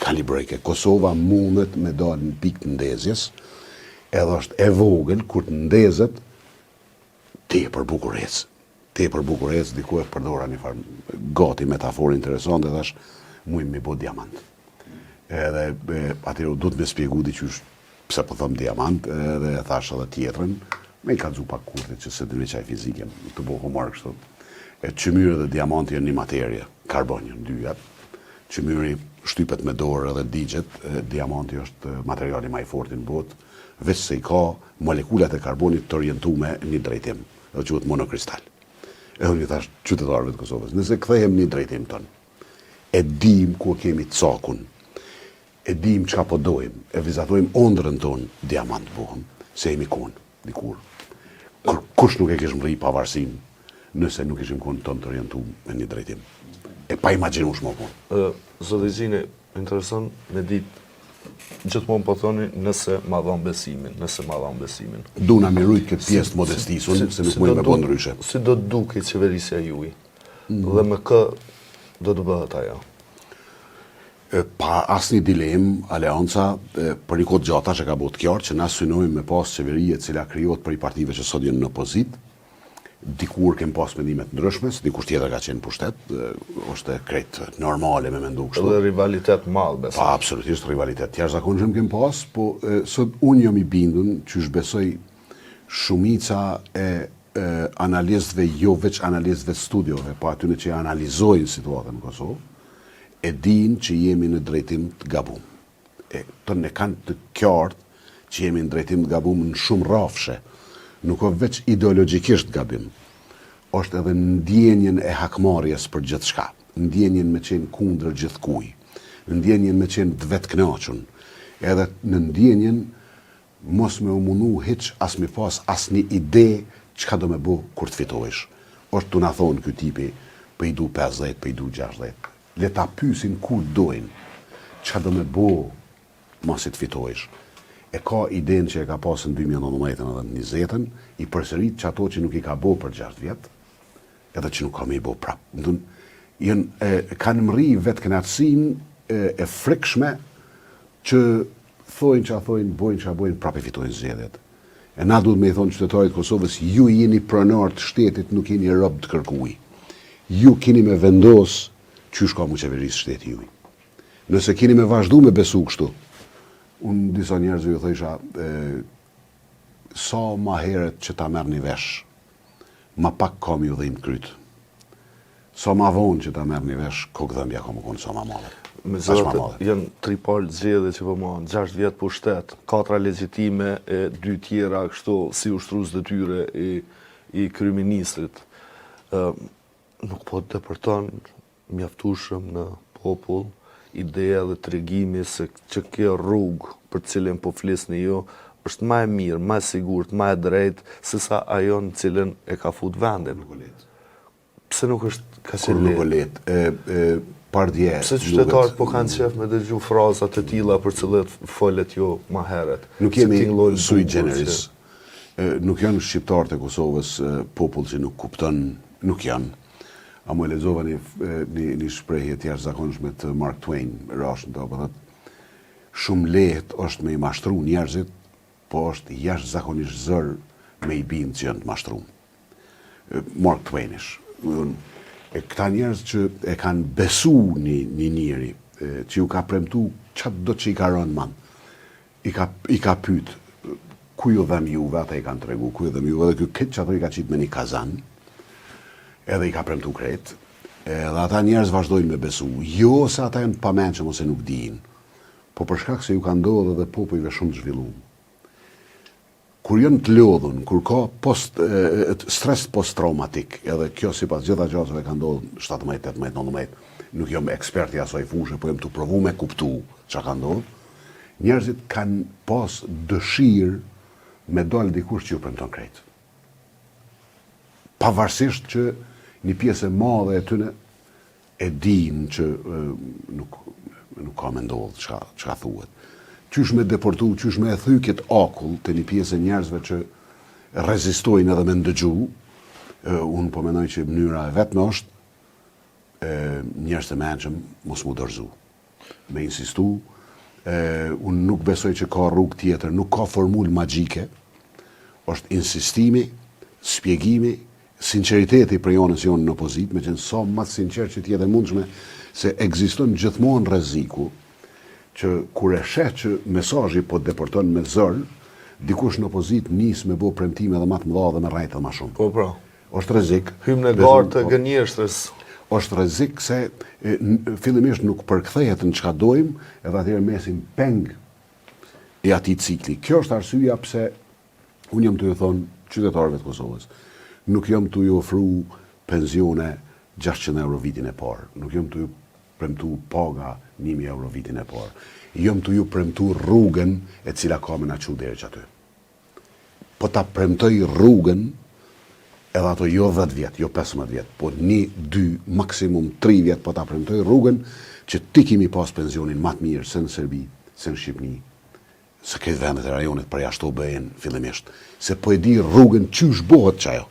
kalibrike. Kosova mundet me dalë në pikë të ndezjes, edhe është e vogël kur të ndezet te për bukurec. Diku e përdora një farë gati metaforë interesant, edhe është mujmë mi bo diamant. Edhe atyre du të me spjegu di qysh pse po thëmë diamant, edhe e thash edhe tjetërën, me i ka dzu pak kurtit që se të një qaj fizike, të bo humor kështu. Qymyre dhe diamanti janë një materje, karbonjë në dyjat. Qymyri shtypet me dorë edhe digjet, diamanti është materiali ma i forti në botë, veç se i ka molekulat e karbonit të orientume një drejtim, dhe quhet monokristal. Edhe një thash qytetarëve të Kosovës, nëse kthehem një drejtim tonë, e dim ku kemi cakun, e dim çka po dojmë, e vizatojmë ondrën tonë, diamant bohëm, se jemi konë, dikur. Kush nuk e kishë mri pavarësim, nëse nuk ishim konë tonë të orientu me një drejtim. E pa imaginu shmo konë. Zotë i Gjini, intereson me ditë, gjithmonë po thoni nëse ma dhanë besimin. Du na mirujt këtë pjesë të modestisun, se nuk mujnë me po ndryshe. Si do të duke qeverisja juj? Dhe me kë do të bëhet ajo? Pa asnjë dilemë, aleanca, për një kohë gjata që ka bëhet qartë që na synojmë me pas qeverie cila krijohet për i partive që sot janë në opozit. Dikur kem pas mendimet ndryshme, se dikush tjetër ka qenë pushtet, është krejt normale me mendu kështu. Dhe rivalitet madh, besoj. Pa, absolutisht rivalitet jashtëzakonshëm kem pas, po sot unë jam i bindun që besoj shumica e analistëve, jo veç analistëve studiove, po atyne që analizojnë situatën në Kosovë, e din që jemi në drejtim të gabum. Të ne kanë të qartë që jemi në drejtim të gabum në shumë rafshe. Nuk o veç ideologikisht gabim, është edhe ndjenjen e hakmarjes për gjithë shka, ndjenjen me qenë kundër gjithë kuj, ndjenjen me qenë të vetë knaqun, edhe në ndjenjen mos me umunu hiq as me pas as një ide qka do me bo kur të fitojsh. është të na thonë këtë tipi, për i du 50, për i du 60. Le ta pysin kur dojnë, qka do me bo masit fitojsh. E ka idenë që e ka pasë në 2019 dhe 2020, i përsërit që ato që nuk i ka bo për 6 vjetë, edhe që nuk ka me i bo prapë. kanë mri vetë kënaqësinë e frikshme që thojnë që a thojnë, bojnë që a bojnë, prapë fitojnë zgjedhjet. E na duhet me i thonë qytetarit Kosovës, ju jeni pronar të shtetit, nuk jeni rob të kërkuj. Ju keni me vendos qysh ka mu qeverisë shteti juj. Nëse keni me vazhdu me besu kështu, unë disa njerëzve ju thësha, sa ma heret që ta merr një vesh, ma pak kam ju dhim kryt. Sa ma vonë që ta merr një vesh, kokëdhëmbja ka më konë sa ma madhe. Me zëtë, janë 3 palë zgjedhje që po marrën, 6 vjetë po shtet, 4 legjitime e 2 tjera kështu si ushtrus detyre i kryeministrit. Nuk po depërton mjaftueshëm në popull ideja dhe tregimi se që kjo rrugë për cilën po flisni ju është më e mirë, më e sigurt, më e drejtë se sa ajo në cilën e ka fut vendin. Pse nuk është ka Kur nuk o letë, pardje... Pse qytetarët po kanë qef me dëgju frazat e tilla për cilët folet ju më herët? Nuk jemi sui generis. Nuk janë shqiptarët e Kosovës popull që nuk kupton, nuk janë. A më lexova një shprehje të jashtëzakonshme të Mark Twain, rashën të apo thotë, shumë lehtë është me i mashtru njerëzit, po është jashtëzakonisht zër me i bindë që janë të mashtruar. Mark Twainish. E këta njerëz që e kanë besu një njeri, që ju ka premtu qatë do që i ka rënë man, i ka pyt, ku ju dhem juve, ata i kanë tregu, ku ju dhem juve, dhe këtë që ato i ka qitë me një kazan, edhe i ka premtu kret, edhe ata njerëz vazhdojnë me besu, jo se ata janë pamenqëm ose nuk dinë, po për shkak se ju ka ndodhur edhe popujve shumë të zhvilluar. Kur janë të lodhun, kur ka stres post-traumatik, edhe kjo sipas gjitha gjasave ka ndodhur 17, 18, 19, nuk jam ekspert i asaj fushë, po jam të provu me kuptu çka ka ndodhur, njerëzit kanë pas dëshirë me dalë dikush që ju premton krejt. Pavarësisht që një pjesë e madhe e tyre e dinë që nuk ka me ndodhë çka thuhet. Qysh me deportu, qysh me e thy këtë akull të një pjesë e njerëzve që rezistojnë edhe me ndëgju, unë po mendoj që mënyra e vetme është njerëz të mençëm mos mu dorëzu. Me insistu, unë nuk besoj që ka rrugë tjetër, nuk ka formulë magjike, është insistimi, spjegimi, sinceriteti për jonës jonë në opozit, me qenë sa më sinqert që t'jetë e mundshme, se ekziston gjithmonë rreziku që kur e sheh që mesazhi po deporton me zër, dikush në opozit nis me bo premtime edhe më të mëdha dhe me rrejtë edhe më shumë. Po, pra. Është rrezik. Hym në garë të gënjeshtrës. Është rrezik se fillimisht nuk përkthehet në çka dojmë, edhe atëherë mesim peng i atij cikli. Kjo është arsyeja pse unë jam të ju thonë qytetarëve të Kosovës, nuk jam të ju ofru pensione 600 euro vitin e parë, nuk jam të ju premtu paga 1000 euro vitin e parë. Jam të ju premtu rrugën e cila ka me na çu deri aty. Po ta premtoj rrugën, edhe ato jo 10 vjet, jo 15 vjet, po 1, 2, maksimum 3 vjet, po ta premtoj rrugën që ti kimi pas pensionin më të mirë se në Serbi, se në Shqipëni, se këtë vendet e rajonit për jashtë OBE-n fillimisht, se po e di rrugën qysh bëhet çajo.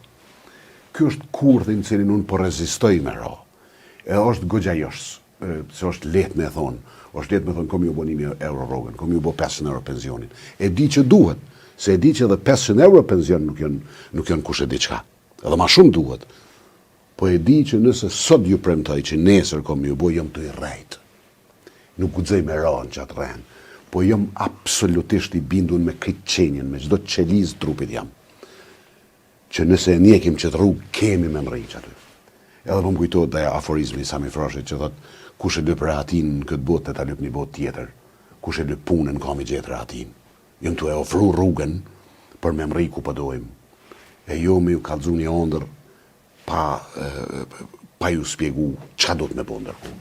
Ky është kurthi në cilin unë po rezistoj me ra. E është goxha josh, se është lehtë me thonë, është lehtë me thonë kom ju bo 1000 euro rrogën, kom ju bo 500 euro pensionin. E di që duhet, se e di që edhe 500 euro pension nuk janë kush e di çka. Edhe ma shumë duhet. Po e di që nëse sot ju premtoj që nesër kom ju bo, jam të i rrejt. Nuk guxoj me ra në qatë rren, po jam absolutisht i bindun me këtë qenjen, me çdo qeliz trupit jam. Që nëse e njekim që të rrugë, kemi me mri që aty. Edhe po më kujtohet dhe aforizmi Sami Frashit që thot, kush e lyp rahatin në këtë botë, ta lyp një botë tjetër. Kush e lyp punën, ka mi gjetë rahatin. Jëm të e ofru rrugën për me mri ku pëdojmë. E jo me ju kallëzu një ondër pa ju spjegu qa do të me bo ndërku.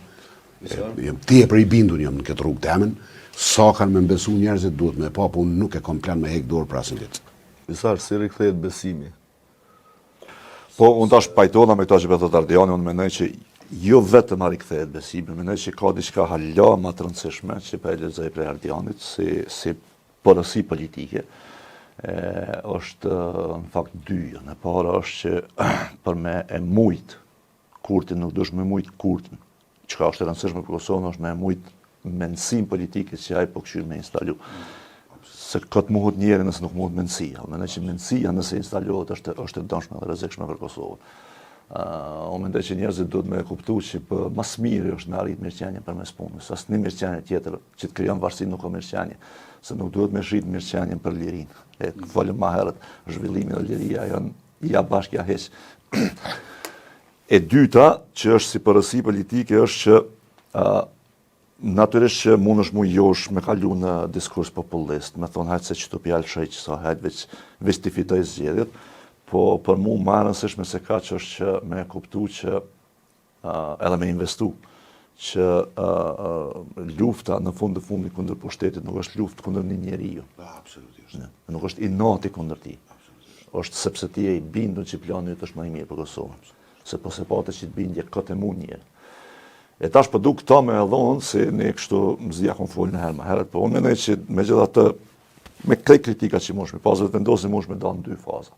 Ti e për i bindun jam në këtë rrugë temen, sa kanë me mbesu njerëzit duhet me pa, po unë nuk e kom plan me hek dorë për asin ditë. Visar, si rikthehet besimi? Po, unë tash pajtona me këta që për thot Ardiani, unë menoj që jo vetëm a rikthehet besimi, menoj që ka diçka hala më të rëndësishme që për e lexoj prej Ardianit, si porosi politike, është në fakt dy. Në para është që për me e mujt kurtin, nuk dush me mujt kurtin. Çka është e rëndësishme për Kosovën është me mujt mendësim politike që ai po këshyr me instalu. Se këtë muhut njeri nëse nuk muhut mendësia. Mendoj që mendësia nëse instalohet është e dëmshme dhe rrezikshme për Kosovën. Unë mendoj që njerëzit duhet me kuptu që për mas miri është me arrit mirëqenje përmes punës. Asnjë mirëqenje tjetër që të krijon varësi nuk ka mirëqenje. Se nuk duhet me shit mirëqenjen për lirinë. Folëm më herët, zhvillimi dhe liria janë ja bashkë ja heq. E dyta, që është si përësi politike, është që natyrisht që mund është mu josh me kalu në diskurs popullist, me thonë hajtë se që të pjallë shëj që sa hajtë veç të fitoj zgjedhjet, po për mu më rëndësishme se ka që është që me kuptu që edhe me investu, që lufta në fund të fundit kundër pushtetit nuk është luftë kundër një njeriu. Absolutisht. Nuk është inati kundër ti. Është sepse ti e i bindur që plani yt është më i mirë për Kosovën. Se po se pate që të bindje këtë e mund njerë. E tash përdu këta me edhonë, se ne kështu mzia kon folë në herë më herët, po unë mendoj që me gjitha të, me këtej kritika që mosh me pas vetëvendosje mosh me da në dy faza.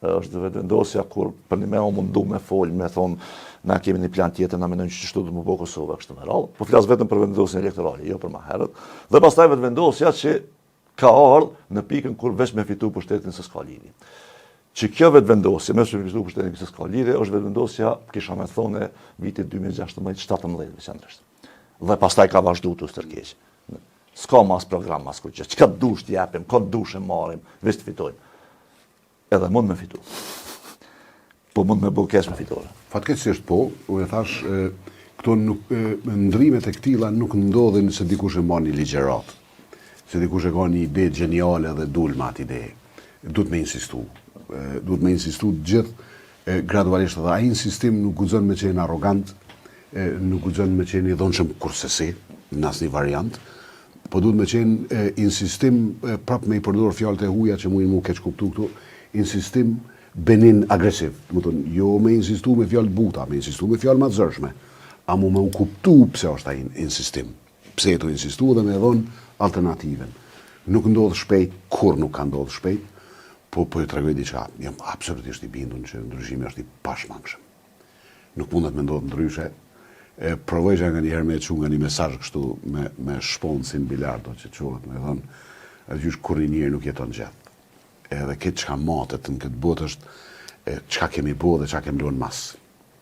Është vetëvendosja kur për një me o mundu me folë, me thonë, na kemi një plan tjetër, na mendojmë që çdo të më bëjë Kosova kështu me radhë, po flas vetëm për vendosjen elektorale, jo për më herët. Dhe pastaj vetëvendosja që ka ardhur në pikën kur veç me fitu pushtetin se s'ka lidhje. Që kjo vetëvendosje, me fitu pushtetin se s'ka lidhje, është vetëvendosja, kisha me thonë, vitit 2016-17 veçanërisht. Dhe pastaj ka vazhdu të stërkeq. S'ka mas program, mas kur çka dush të japim, ka dush e marrim, veç të fitojmë. Edhe mund me fitu. Po mund me bëu keq me fitore. Fatkeqësisht po, unë thash, këto ndrimet e këtilla nuk ndodhin se dikush e mban një ligjërat. Se dikush e ka një ide gjeniale dhe dul me atë ide. Duhet me insistu. Duhet me insistu gjithë gradualisht dhe ai insistim nuk guxon me qenë arrogant, nuk guxon me qenë i dhunshëm kursesi në asnjë variant, po duhet me qenë insistim prap me i përdor fjalët e huaja që mundin më keq kuptu këtu, insistim benin agresiv, jo me insistu me fjalë buta, me insistu me fjalë mazërshme, a mu me u kuptu pse është ai insistim, pse të insistu dhe me dhon alternativen. Nuk ndodh shpejt, kur nuk ka ndodh shpejt, po e tregoj diçka, jam absolutisht i bindur që ndryshimi është i pashmangshëm. Nuk mundet me ndodh ndryshe. Provojja nga njëherë me e çu nga një mesazh kështu me shponsin bilardo që quhet, me thon, aty kur njëri nuk jeton gjatë. Edhe këtë çka matet në këtë botë është çka kemi bërë dhe çka kemi lënë mas.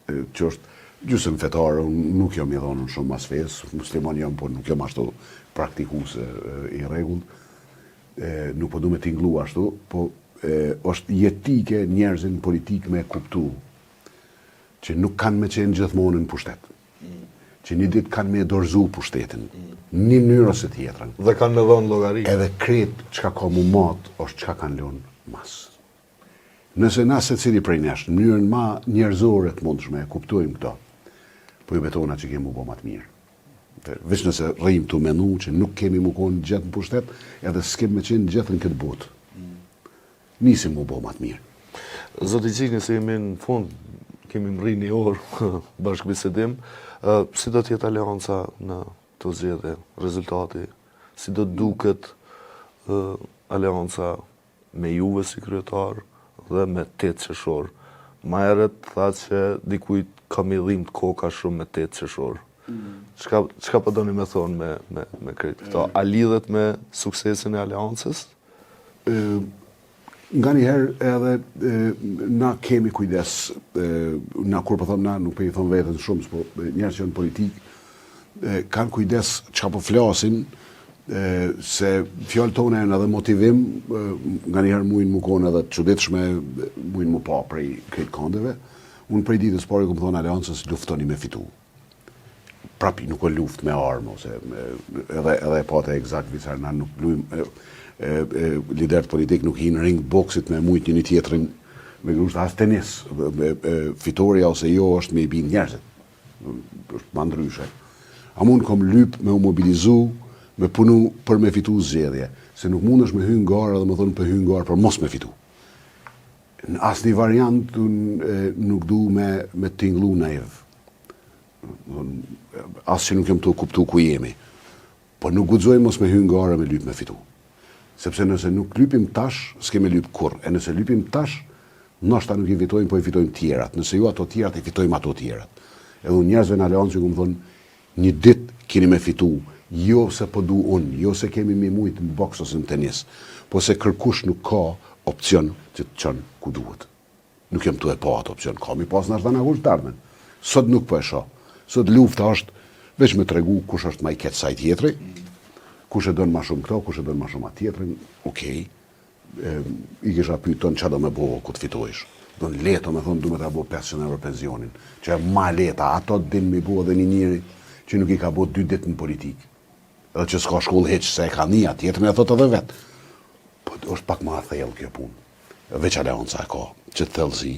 Që është gjysmë fetare, unë nuk jam i dhënën shumë mas fesë, musliman jam, por nuk jam ashtu praktikuese i rregullt. Nuk po du me tinglu ashtu, po është jetike njerëzin politik me kuptu që nuk kanë me qenë gjithmonë në pushtet. Që një ditë kanë me dorëzu pushtetin, një mënyrë ose tjetrën. Dhe kanë me dhënë llogari. Edhe kretë çka ka mu mat, është çka kanë lënë mas. Nëse na secili prej nesh, në mënyrën më njerëzore të mundshme, e kuptojmë këto, po ju betona që kemi u bë më të mirë. Veç nëse rrim të menu që nuk kemi mu konë gjithë në pushtet, edhe s'kem me qenë gjithë në këtë botë. Nisim mu bë më të mirë. Zoti Gjini, se jemi në fund, kemi mri një orë bashkëbisedim, si do t'jetë aleanca në të zgjedhje, rezultati, si do duket aleanca me juve si kryetar dhe me 8 qershor. Ma herët tha që dikujt ka millim të koka shumë me 8 qershor. Çka po doni me thonë me këtë këto? A lidhet me suksesin e aleancës? Nga njëherë edhe na kemi kujdes, na kur po thom na, nuk po i thon veten shumë, po njerëz që janë politik kanë kujdes çka po flasin, se fjalët tona janë edhe motivim, nga njëherë mujnë më konë edhe të çuditshme, mujnë më pa prej këtë kandeve. Unë prej ditës parë kom thonë aleancës luftoni me fitu. Prapi nuk o luft me armë, ose edhe pate eksakt visar, na nuk luajmë liderët politik nuk hinë ring boksit me mujt një tjetrin me grusht as tenis. Fitoria ose jo është me i bin njerëzit. Është ma ndryshe. A mund kom lyp me u mobilizu, me punu për me fitu zgjedhje. Se nuk mund është me hynë garë dhe me thonë për hynë garë për mos me fitu. Në asë një variant nuk du me tinglu naiv. Asë që nuk jem të kuptu ku jemi. Po nuk guxojmë mos me hynë garë me lyp me fitu. Sepse nëse nuk lypim tash, s'kemi lyp kur. E nëse lypim tash, Ndoshta nuk i fitojmë, po i fitojmë tjerat. Nëse ju ato tjerat, i fitojmë ato tjerat. Edhe unë njerëzve në Aleancë që ku më thonë, një ditë keni me fitu, jo se po du unë, jo se kemi mi mujtë në boks ose në tenis, po se kërkush nuk ka opcion që të qënë ku duhet. Nuk jem të e pa atë opcion, ka mi pas në ashtë në agur të ardhmen. Sot nuk po e shoh. Sot lufta është veç me tregu kush është ma i ketë saj tjetri, kush e donë ma shumë këto, kush e donë ma shumë atë tjetrin, okej. I kisha pyton që do me bo ku të fitojsh. Do në leto me thonë du me ta bo 500 euro pensionin, që e ma leta, ato din me bo dhe një njëri që nuk i ka bo 2 ditë në politikë. Edhe që s'ka shkollë heq se e ka një atë tjetrin e thot edhe vetë. Po është pak ma thellë kjo punë. Veç Aleanca e ka, që të thellësi,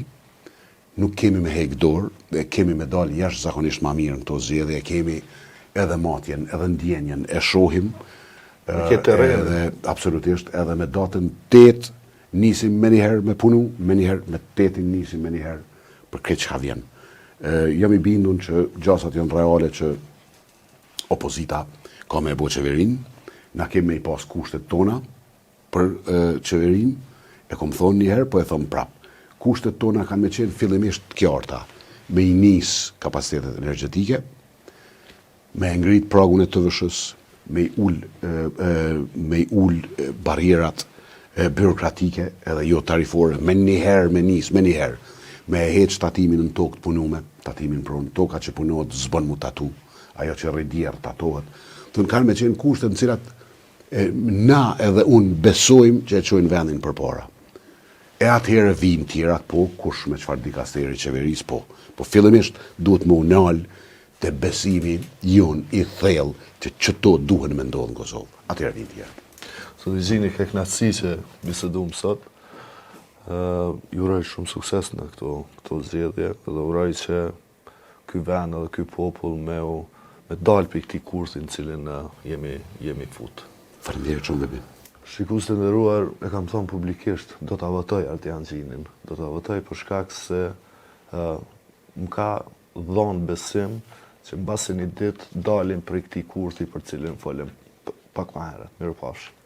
nuk kemi me hek dorë, kemi me dalë jashtë zakonisht ma mirë në këto zgjedhje, kemi edhe matjen, edhe ndjenjen, e shohim, edhe absolutisht, edhe me datën 8 nisim me njëherë me punu, me njëherë me 8-in nisim me njëherë për këtë që ka vjen. Jam i bindun që gjasat janë reale që opozita ka me bo qeverin, na kemi me i pas kushtet tona për qeverin, e kom thonë njëherë, po e thonë prapë. Kushtet tona kanë me qenë fillimisht të kjarta, me i nis kapacitetet energjetike, me ngrit pragun e TVSH-s, me i ul barierat birokratike edhe jo tarifore, me njëherë, me heq tatimin në tokë të punume, tatimin pronë, toka që punohet zbën mu tatu, ajo që rridjerë tatohet. Të në kanë me qenë kushtet në cilat na edhe unë besojmë që e qojnë vendin për para. E atëherë vinë tjerat, po, kush me qëfar dikasteri qeveris, po. Po fillimisht duhet më unal të besimi jon i thellë që qëto duhen me ndodhë në Kosovë. Atëherë vinë tjerat. Sot i gjini ke knatësi që bisedum sot. Ju uroj shumë sukses në këto zgjedhje, dhe uroj që ky vend edhe ky popull me dalë për këtij kurthi në cilin jemi fut. Faleminderit shumë bebi. Shikues të nderuar, e kam thonë publikisht, do ta votoj Ardian Xhinin. Do ta votoj për shkak se më ka dhënë besim që mbasi një ditë dalim për këtij kurthi për cilin folëm pak më herët. Mirupafshim.